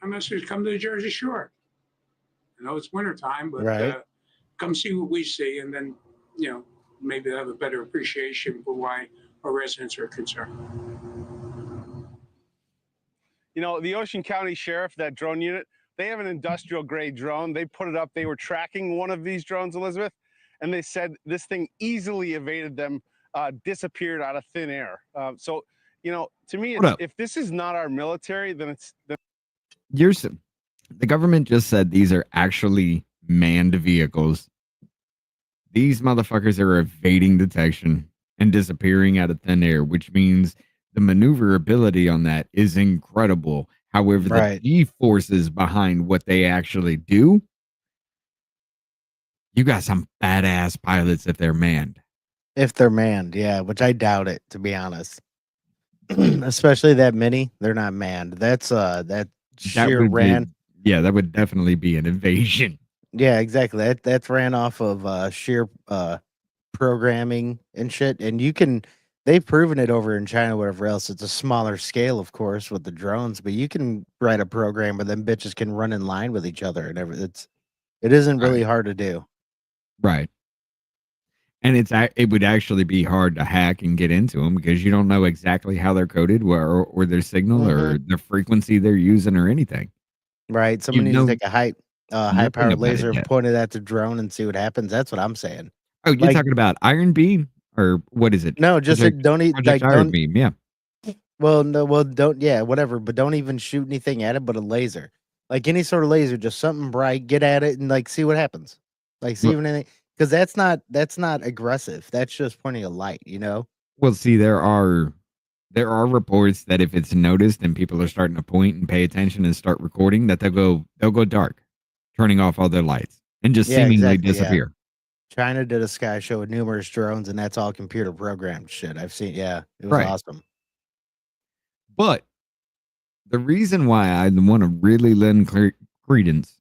My message: come to the Jersey Shore. I know it's wintertime, but come see what we see, and then, maybe have a better appreciation for why our residents are concerned. The Ocean County Sheriff, that drone unit, they have an industrial grade drone. They put it up. They were tracking one of these drones, Elizabeth, and they said this thing easily evaded them, disappeared out of thin air. So, to me, if this is not our military, then it's... The government just said these are actually manned vehicles. These motherfuckers are evading detection and disappearing out of thin air, which means the maneuverability on that is incredible. However, the G-forces behind what they actually do, You got some badass pilots if they're manned. If they're manned, yeah, which I doubt it, to be honest. Especially that many, they're not manned. That's that That sheer would be, ran. yeah, that would definitely be an invasion. Yeah, exactly. That's ran off of sheer programming and shit. And they've proven it over in China, whatever else. It's a smaller scale, of course, with the drones, but you can write a program where them bitches can run in line with each other and it isn't really Right. hard to do. Right. And it would actually be hard to hack and get into them because you don't know exactly how they're coded or their signal or the frequency they're using or anything. Right. You Someone needs to know take a high nothing powered about it laser and yet. point it at the drone and see what happens. That's what I'm saying. Oh, you're Like, talking about Iron Beam or what is it? no, just don't eat Project Iron Beam. Yeah. well, no, well, don't, yeah, whatever, but don't even shoot anything at it but a laser. Like any sort of laser, just something bright, get at it and like see what happens. Like see Well, if anything, because that's not aggressive. That's just pointing a light, you know? well, see, there are reports that if it's noticed and people are starting to point and pay attention and start recording, that they'll go dark, turning off all their lights and just Yeah, seemingly exactly. Yeah. disappear. China did a sky show with numerous drones, and that's all computer programmed shit. I've seen, yeah, it was Right. awesome. But the reason why I want to really lend credence,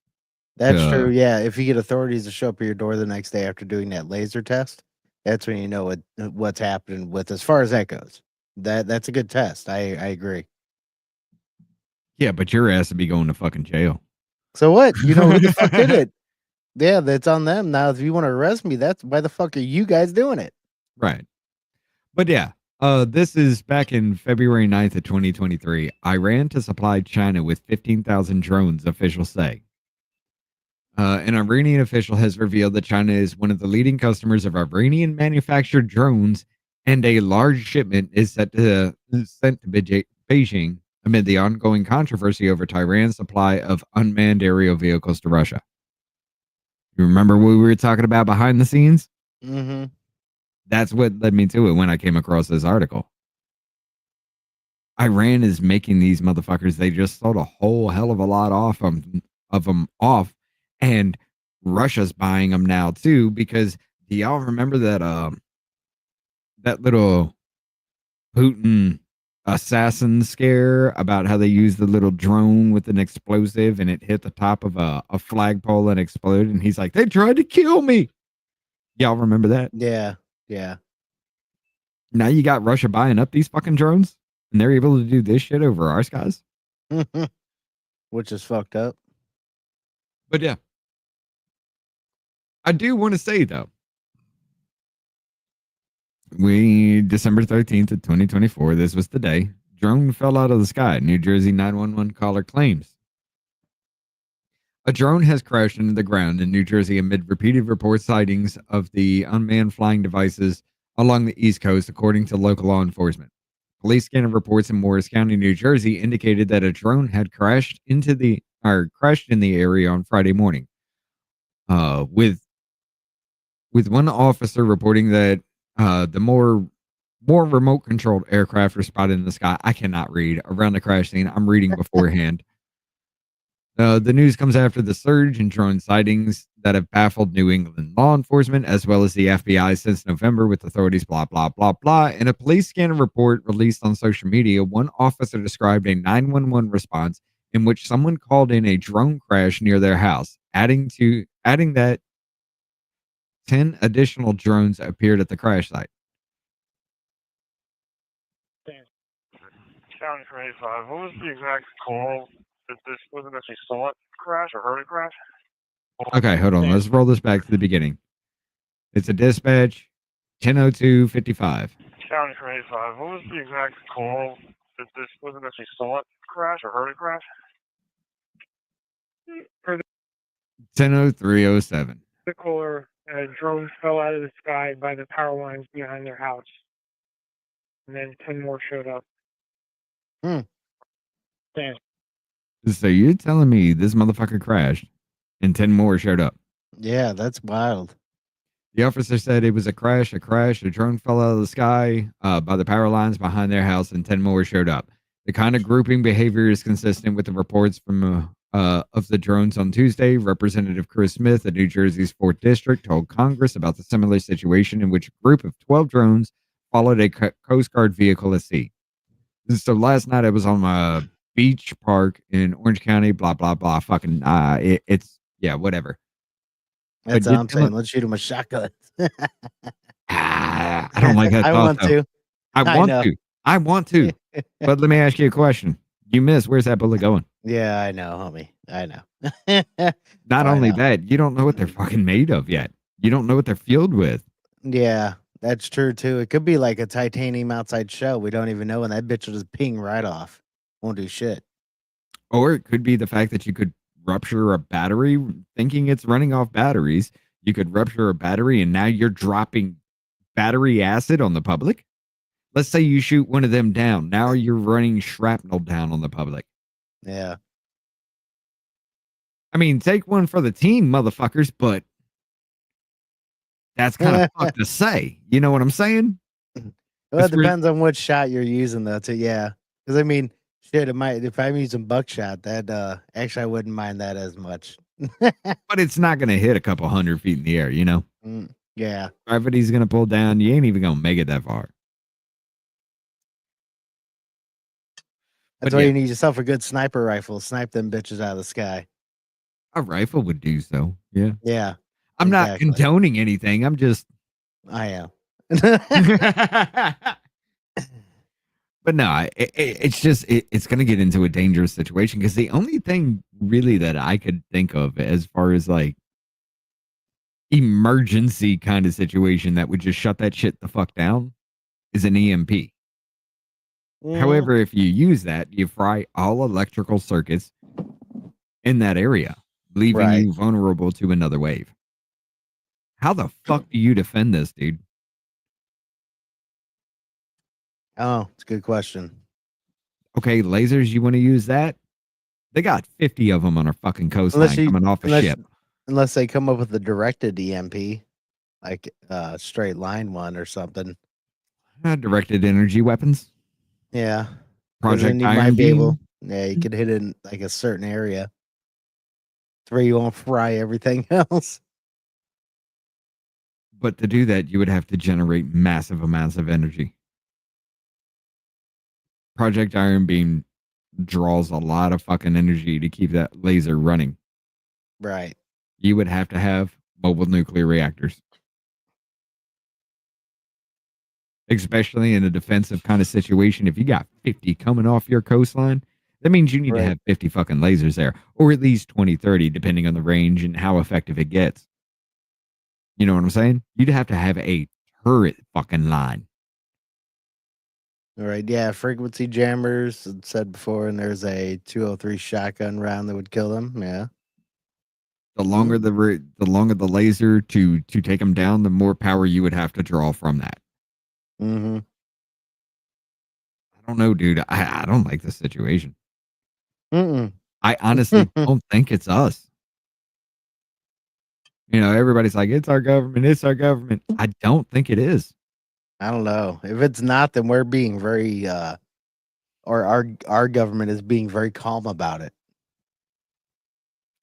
That's true. Yeah, if you get authorities to show up at your door the next day after doing that laser test, that's when you know what's happening with as far as that goes. That's a good test. I agree. yeah, but your ass would be going to fucking jail. So what? You know who the fuck did it? Yeah, that's on them. Now, if you want to arrest me, that's why the fuck are you guys doing it? Right. But yeah, this is back in February 9th of 2023. Iran to supply China with 15,000 drones, officials say. An Iranian official has revealed that China is one of the leading customers of Iranian manufactured drones, and a large shipment is sent to Beijing amid the ongoing controversy over Iran's supply of unmanned aerial vehicles to Russia. You remember what we were talking about behind the scenes? Mm-hmm. That's what led me to it when I came across this article. Iran is making these motherfuckers. They just sold a whole hell of a lot of them off, and Russia's buying them now too. Because do y'all remember that little Putin assassin scare about how they used the little drone with an explosive and it hit the top of a flagpole and exploded? And he's like, they tried to kill me. Y'all remember that? Yeah. Yeah. Now you got Russia buying up these fucking drones and they're able to do this shit over our skies. Which is fucked up. But yeah. I do want to say though, December 13th of 2024, this was the day, drone fell out of the sky. New Jersey 911 caller claims. A drone has crashed into the ground in New Jersey amid repeated report sightings of the unmanned flying devices along the East Coast, according to local law enforcement. Police scanner reports in Morris County, New Jersey, indicated that a drone had crashed in the area on Friday morning. With one officer reporting that the more remote controlled aircraft were spotted in the sky. I cannot read around the crash scene. I'm reading beforehand. The news comes after the surge in drone sightings that have baffled New England law enforcement as well as the FBI since November, with authorities blah, blah, blah, blah. In a police scanner report released on social media, one officer described a 911 response in which someone called in a drone crash near their house, adding that 10 additional drones appeared at the crash site. County for 85. What was the exact call that this wasn't actually saw it crash or heard it crash? Okay, hold on. Let's roll this back to the beginning. It's a dispatch 10:02:55. County for 85. What was the exact call that this wasn't actually saw it crash or heard it crash? 10:03:07. The caller, a drone fell out of the sky by the power lines behind their house. And then 10 more showed up. Damn. So you're telling me this motherfucker crashed and 10 more showed up? Yeah, that's wild. The officer said it was a crash. A drone fell out of the sky by the power lines behind their house and 10 more showed up. The kind of grouping behavior is consistent with the reports from of the drones on Tuesday. Representative Chris Smith of New Jersey's 4th District told Congress about the similar situation in which a group of 12 drones followed a Coast Guard vehicle at sea. So last night I was on my beach park in Orange County, blah, blah, blah. Fucking, it's, yeah, whatever. That's But what I'm saying. Let's shoot him with shotguns. I don't like that I thought, want though. to. I want to. But let me ask you a question. You missed. Where's that bullet going? Yeah, I know, homie. I know. Not only that, you don't know what they're fucking made of yet. You don't know what they're filled with. Yeah, that's true too. It could be like a titanium outside shell. We don't even know, and that bitch will just ping right off. Won't do shit. Or it could be the fact that you could rupture a battery thinking it's running off batteries. You could rupture a battery and now you're dropping battery acid on the public. Let's say you shoot one of them down. Now you're running shrapnel down on the public. Yeah. I mean, take one for the team, motherfuckers, but that's kind of fucked to say. You know what I'm saying? Well, it depends on what shot you're using, though. Too, yeah. Because I mean, shit, it might. If I'm using buckshot, that actually I wouldn't mind that as much. But it's not going to hit a couple 100 feet in the air, you know? Yeah. Gravity's going to pull down. You ain't even going to make it that far. That's why you need yourself a good sniper rifle. Snipe them bitches out of the sky. A rifle would do so. Yeah. Yeah. I'm not condoning anything. I'm just. I am. But no, it's just it's going to get into a dangerous situation because the only thing really that I could think of as far as like emergency kind of situation that would just shut that shit the fuck down is an EMP. However, if you use that, you fry all electrical circuits in that area, leaving you vulnerable to another wave. How the fuck do you defend this, dude? Oh, it's a good question. Okay, lasers, you want to use that? They got 50 of them on our fucking coastline coming off a ship. Unless they come up with a directed EMP, like a straight line one or something. Directed energy weapons. Yeah. Project you Iron might be Beam. able. Yeah, you could hit it in like a certain area. Where you won't fry everything else. But to do that, you would have to generate massive amounts of energy. Project Iron Beam draws a lot of fucking energy to keep that laser running. Right. You would have to have mobile nuclear reactors. Especially in a defensive kind of situation. If you got 50 coming off your coastline, that means you need to have 50 fucking lasers there. Or at least 20, 30, depending on the range and how effective it gets. You know what I'm saying? You'd have to have a turret fucking line. All right. Yeah. Frequency jammers, said before, and there's a 203 shotgun round that would kill them. Yeah. The longer the laser to take them down, the more power you would have to draw from that. Mm-hmm. I don't know, dude. I don't like this situation. Mm-mm. I honestly don't think it's us. You know, everybody's like, it's our government. It's our government. I don't think it is. I don't know. If it's not, then we're being very, or our government is being very calm about it.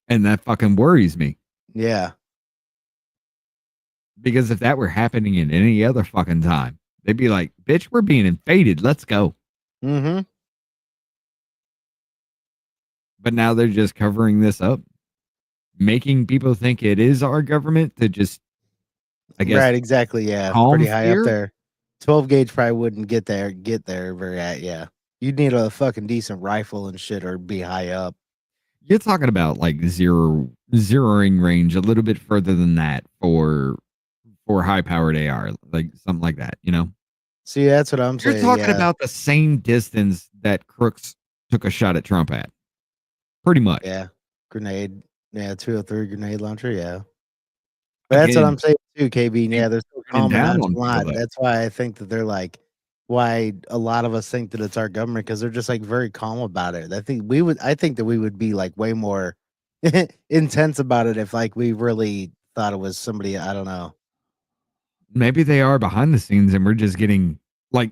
And that fucking worries me. Yeah. Because if that were happening in any other fucking time, they'd be like, bitch, we're being invaded. Let's go. Mm-hmm. But now they're just covering this up, making people think it is our government to just, I guess. Right, exactly. Yeah. Pretty high up there. 12 gauge probably wouldn't get there very at. Yeah. You'd need a fucking decent rifle and shit or be high up. You're talking about like zeroing range a little bit further than that for high powered AR, like something like that, you know? See, that's what I'm saying. You're talking about the same distance that Crooks took a shot at Trump at. Pretty much. Yeah. Grenade. Yeah, 203 grenade launcher, yeah. But that's what I'm saying too, KB. Yeah, they're so calm and nonchalant. That's why I think that they're like, why a lot of us think that it's our government, because they're just like very calm about it. I think that we would be like way more intense about it if like we really thought it was somebody, I don't know. Maybe they are behind the scenes and we're just getting like,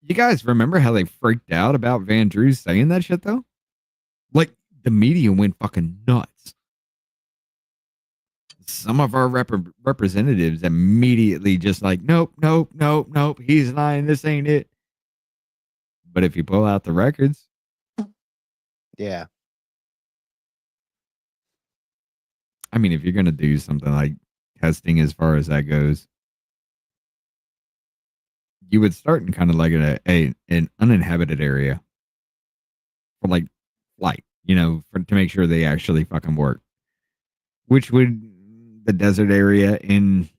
you guys remember how they freaked out about Van Drews saying that shit though? Like the media went fucking nuts. Some of our representatives immediately just like, nope, he's lying. This ain't it. But if you pull out the records, yeah. I mean, if you're going to do something like testing as far as that goes, you would start in kind of like an uninhabited area for like flight, to make sure they actually fucking work. Which would the desert area in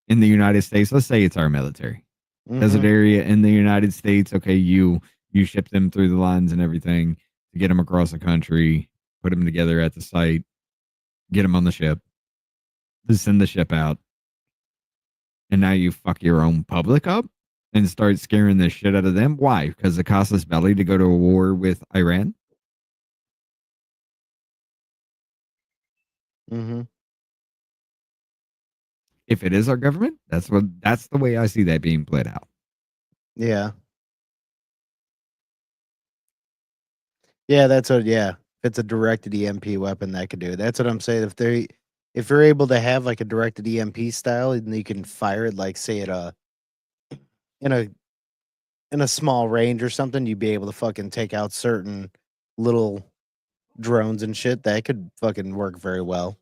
the United States, let's say it's our military. Desert area in the United States, okay, you ship them through the lines and everything to get them across the country, put them together at the site, get them on the ship, to send the ship out. And now you fuck your own public up and start scaring the shit out of them. Why? Because it costs us belly to go to a war with Iran? If it is our government, that's the way I see that being played out. Yeah. Yeah, that's what. Yeah, if it's a directed EMP weapon, that could do it. That's what I'm saying. If you're able to have like a directed EMP style, and you can fire it, like say at in a small range or something, you'd be able to fucking take out certain little drones and shit. That could fucking work very well.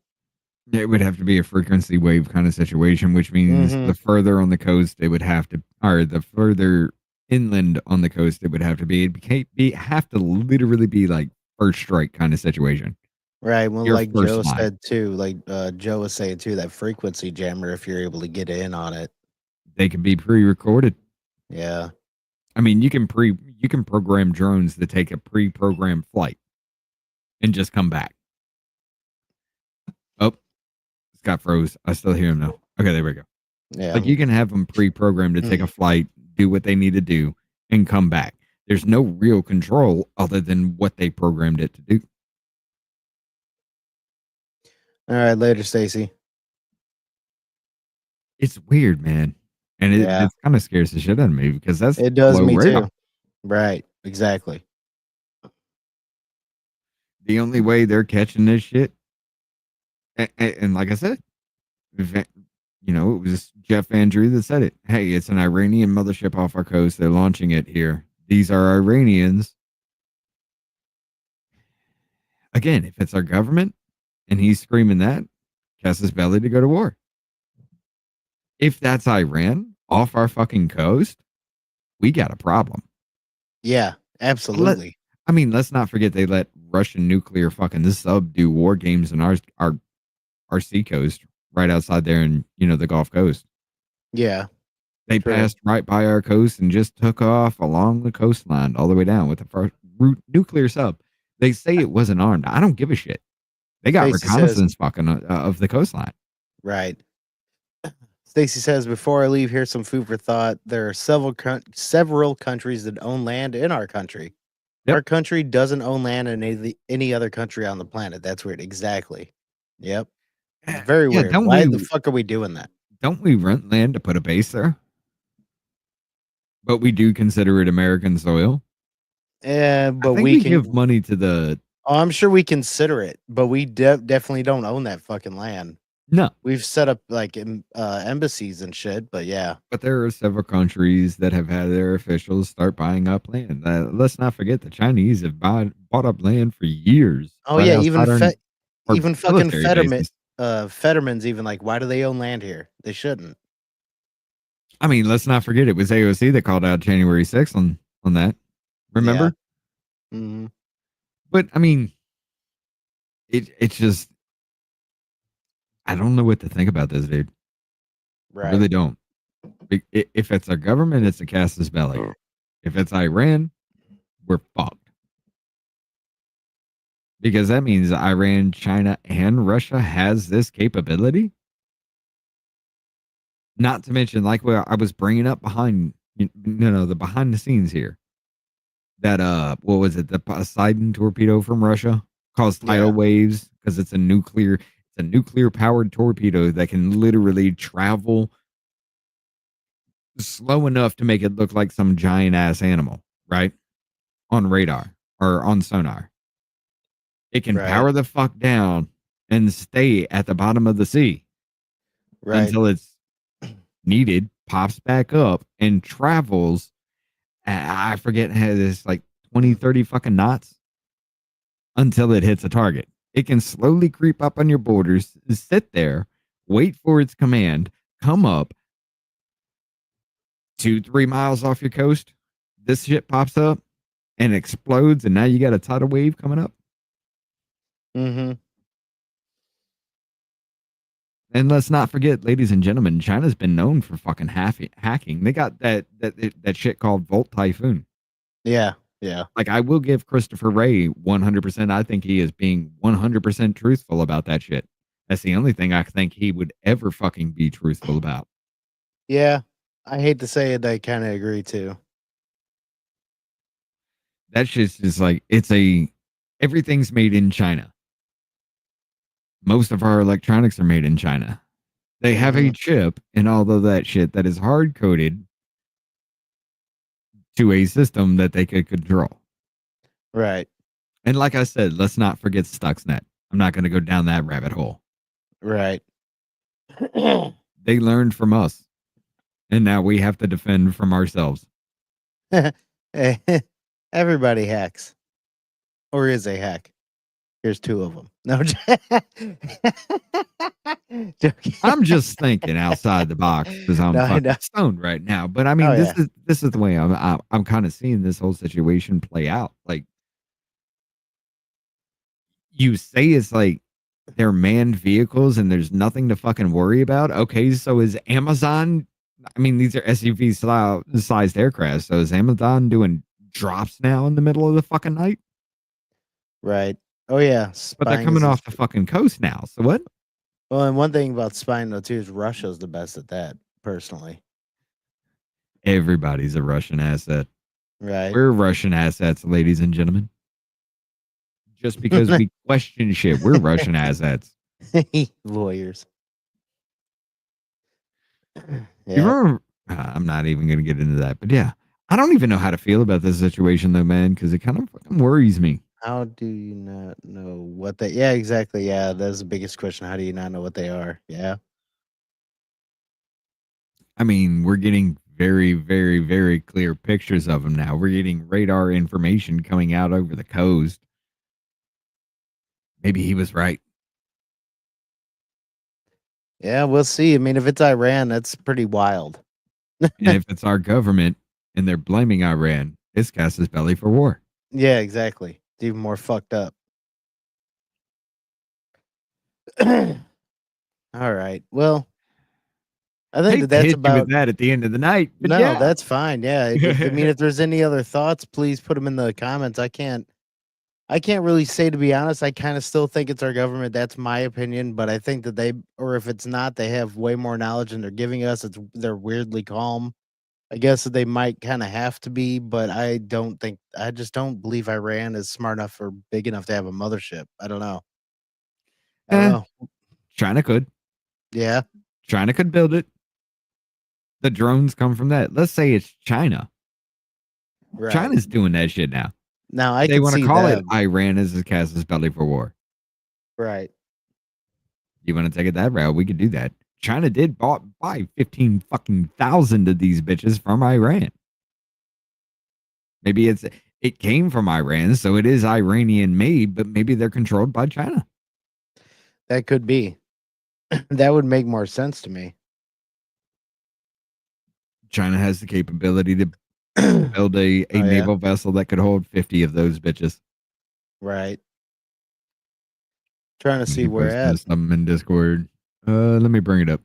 It would have to be a frequency wave kind of situation, which means the further on the coast it would have to, or the further inland on the coast it would have to be. It have to literally be like first strike kind of situation. Right. Well, Your like first Joe line. said too, like Joe was saying too, that frequency jammer, if you're able to get in on it, They can be pre-recorded. yeah. I mean, you can program drones to take a pre-programmed flight and just come back. Oh, Scott froze. I still hear him now. Okay, there we go. Yeah. Like you can have them pre-programmed to take a flight, do what they need to do, and come back. There's no real control other than what they programmed it to do. All right, later, Stacy. It's weird, man. And it kind of scares the shit out of me because that's It does low me radar. too. Right. Exactly. The only way they're catching this shit, and like I said, it was Jeff Andrew that said it. Hey, it's an Iranian mothership off our coast. They're launching it here. These are Iranians. Again, if it's our government and he's screaming that, cast his belly to go to war. If that's Iran off our fucking coast, we got a problem. Yeah, absolutely. Let's not forget they let Russian nuclear fucking sub do war games in our sea coast right outside there in, the Gulf Coast. Yeah. They passed right by our coast and just took off along the coastline all the way down with the first nuclear sub. They say it wasn't armed. I don't give a shit. They got reconnaissance fucking of the coastline. Right. Stacy says, before I leave, here's some food for thought. There are several countries that own land in our country. Yep. Our country doesn't own land in any other country on the planet. That's weird. Exactly. Yep. It's very weird. Why the fuck are we doing that? Don't we rent land to put a base there? But we do consider it American soil. But we give money to the. Oh, I'm sure we consider it, but we definitely don't own that fucking land. No, we've set up like embassies and shit, but yeah. But there are several countries that have had their officials start buying up land. Let's not forget the Chinese have bought up land for years. Oh yeah, even fucking Fetterman's even like, why do they own land here? They shouldn't. I mean, let's not forget it was AOC that called out January 6th on that. Remember? Yeah. Mm-hmm. But I mean, it's just, I don't know what to think about this, dude. Right. I really don't. If it's our government, it's a casus belli. If it's Iran, we're fucked. Because that means Iran, China, and Russia has this capability. Not to mention, like what I was bringing up behind the scenes here. That what was it? The Poseidon torpedo from Russia caused tidal waves because it's a nuclear powered torpedo that can literally travel slow enough to make it look like some giant ass animal, right? On radar or on sonar. It can Right. power the fuck down and stay at the bottom of the sea until it's needed, pops back up, and travels. I forget how it's like 20, 30 fucking knots until it hits a target. It can slowly creep up on your borders, sit there, wait for its command, come up 2-3 miles off your coast. This shit pops up and explodes, and now you got a tidal wave coming up. Mm-hmm. And let's not forget, ladies and gentlemen, China's been known for fucking hacking. They got that shit called Volt Typhoon. Yeah, yeah. Like, I will give Christopher Wray 100%. I think he is being 100% truthful about that shit. That's the only thing I think he would ever fucking be truthful about. Yeah, I hate to say it, I kind of agree too. That shit's just like, everything's made in China. Most of our electronics are made in China. They have a chip and all of that shit that is hard coded to a system that they could control. Right. And like I said, let's not forget Stuxnet. I'm not going to go down that rabbit hole. Right. They learned from us. And now we have to defend from ourselves. Everybody hacks. Or is a hack. Here's 2 of them. No, I'm just thinking outside the box because I'm fucking stoned right now. But I mean, this is the way I'm kind of seeing this whole situation play out. Like, you say it's like they're manned vehicles and there's nothing to fucking worry about. Okay, so is Amazon? I mean, these are SUV sized aircraft. So is Amazon doing drops now in the middle of the fucking night? Right. Oh yeah. But they're coming off the fucking coast now. So what? Well, and one thing about spying though too is Russia's the best at that, personally. Everybody's a Russian asset. Right. We're Russian assets, ladies and gentlemen. Just because we question shit, we're Russian assets. Lawyers. You remember? I'm not even going to get into that, but yeah, I don't even know how to feel about this situation though, man, because it kind of fucking worries me. How do you not know what they? Yeah, exactly. Yeah, that's the biggest question. How do you not know what they are? Yeah. I mean, we're getting very, very, very clear pictures of them now. We're getting radar information coming out over the coast. Maybe he was right. Yeah, we'll see. I mean, if it's Iran, that's pretty wild. And if it's our government and they're blaming Iran, it's Cass's belly for war. Yeah, exactly. It's even more fucked up. All right. Well, I think that's about with that at the end of the night. But no, yeah. that's fine. Yeah. I mean, if there's any other thoughts, please put them in the comments. I can't really say, to be honest. I kind of still think it's our government. That's my opinion, but I think that or if it's not, they have way more knowledge than they're giving us. They're weirdly calm. I guess that they might kind of have to be, but I just don't believe Iran is smart enough or big enough to have a mothership. I don't know. I don't know. China could. Yeah. China could build it. The drones come from that. Let's say it's China. Right. China's doing that shit now. Now they want to call them. it Iran as a Cass's belly for war. Right. You want to take it that route? We could do that. China did buy 15,000 of these bitches from Iran. Maybe it came from Iran, so it is Iranian made, but maybe they're controlled by China. That could be. That would make more sense to me. China has the capability to build a naval vessel that could hold 50 of those bitches. Right. Trying to see where at. Something in Discord. Let me bring it up.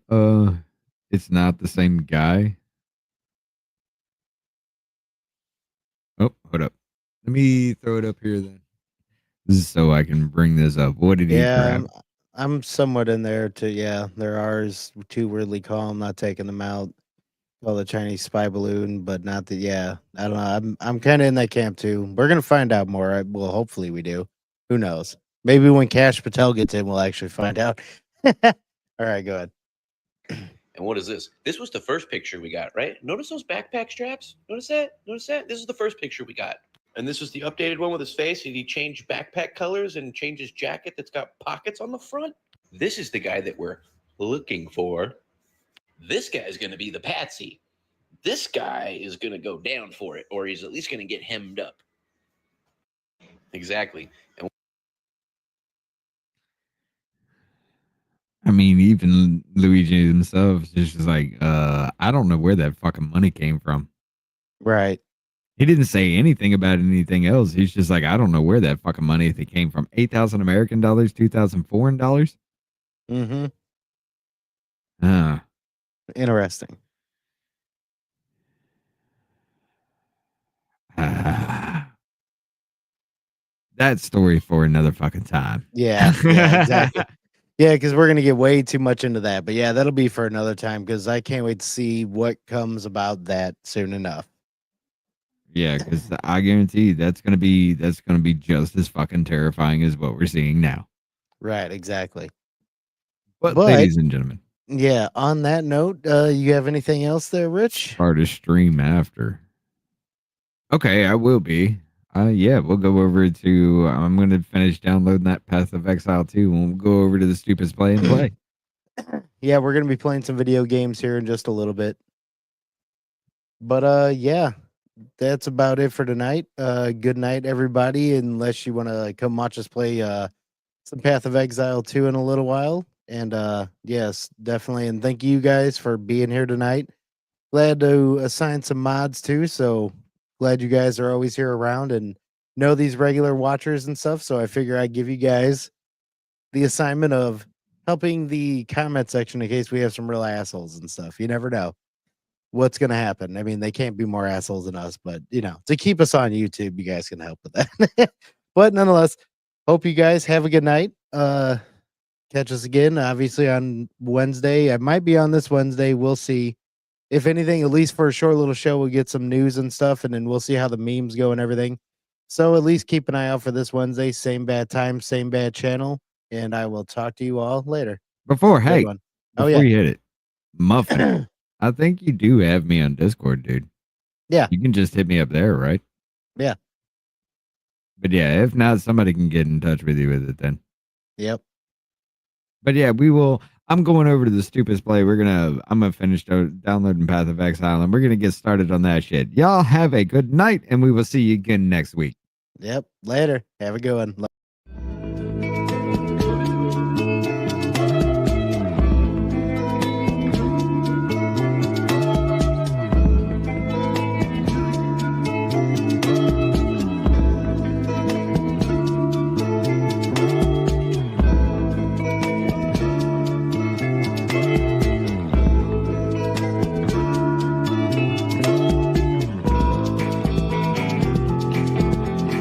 It's not the same guy. Oh, hold up. Let me throw it up here then. So I can bring this up. What did he grab? I'm somewhat in there too. Yeah, there are too weirdly calm. Not taking them out. Well, the Chinese spy balloon, but not the. Yeah, I don't know. I'm kind of in that camp too. We're gonna find out more. Well, hopefully we do. Who knows? Maybe when Cash Patel gets in, we'll actually find out. All right, go ahead. And what is this? This was the first picture we got, right? Notice those backpack straps? Notice that? Notice that? This is the first picture we got. And this was the updated one with his face. Did he change backpack colors and change his jacket that's got pockets on the front? This is the guy that we're looking for. This guy's going to be the patsy. This guy is going to go down for it, or he's at least going to get hemmed up. Exactly. And I mean, even Luigi himself is just like, I don't know where that fucking money came from. Right. He didn't say anything about anything else. He's just like, I don't know where that fucking money came from. 8,000 American dollars, 2,000 foreign dollars. Mm-hmm. Interesting. That story for another fucking time. Yeah, exactly. Yeah, because we're gonna get way too much into that. But yeah, that'll be for another time because I can't wait to see what comes about that soon enough. Yeah, because I guarantee that's gonna be just as fucking terrifying as what we're seeing now. Right, exactly. But ladies and gentlemen, yeah, on that note, you have anything else there, Rich? start a stream after. Okay, I will be. Yeah, we'll go over to. I'm going to finish downloading that Path of Exile 2, and we'll go over to the Stupid's Play and play. Yeah, we're gonna be playing some video games here in just a little bit. But yeah, that's about it for tonight. Good night, everybody. Unless you want to come watch us play some Path of Exile 2 in a little while. And yes, definitely. And thank you guys for being here tonight. Glad to assign some mods too. So glad you guys are always here around and know these regular watchers and stuff. So I figure I'd give you guys the assignment of helping the comment section in case we have some real assholes and stuff. You never know what's going to happen. I mean, they can't be more assholes than us, but to keep us on YouTube, you guys can help with that. But nonetheless, hope you guys have a good night. Catch us again, obviously, on Wednesday. I might be on this Wednesday. We'll see. If anything, at least for a short little show, we'll get some news and stuff, and then we'll see how the memes go and everything. So at least keep an eye out for this Wednesday. Same bad time, same bad channel. And I will talk to you all later. Before you hit it, Muffin, I think you do have me on Discord, dude. Yeah. You can just hit me up there, right? Yeah. But yeah, if not, somebody can get in touch with you with it then. Yep. But yeah, we will. I'm going over to the Stupid's Play. I'm gonna finish downloading Path of Exile, and we're gonna get started on that shit. Y'all have a good night, and we will see you again next week. Yep. Later. Have a good one.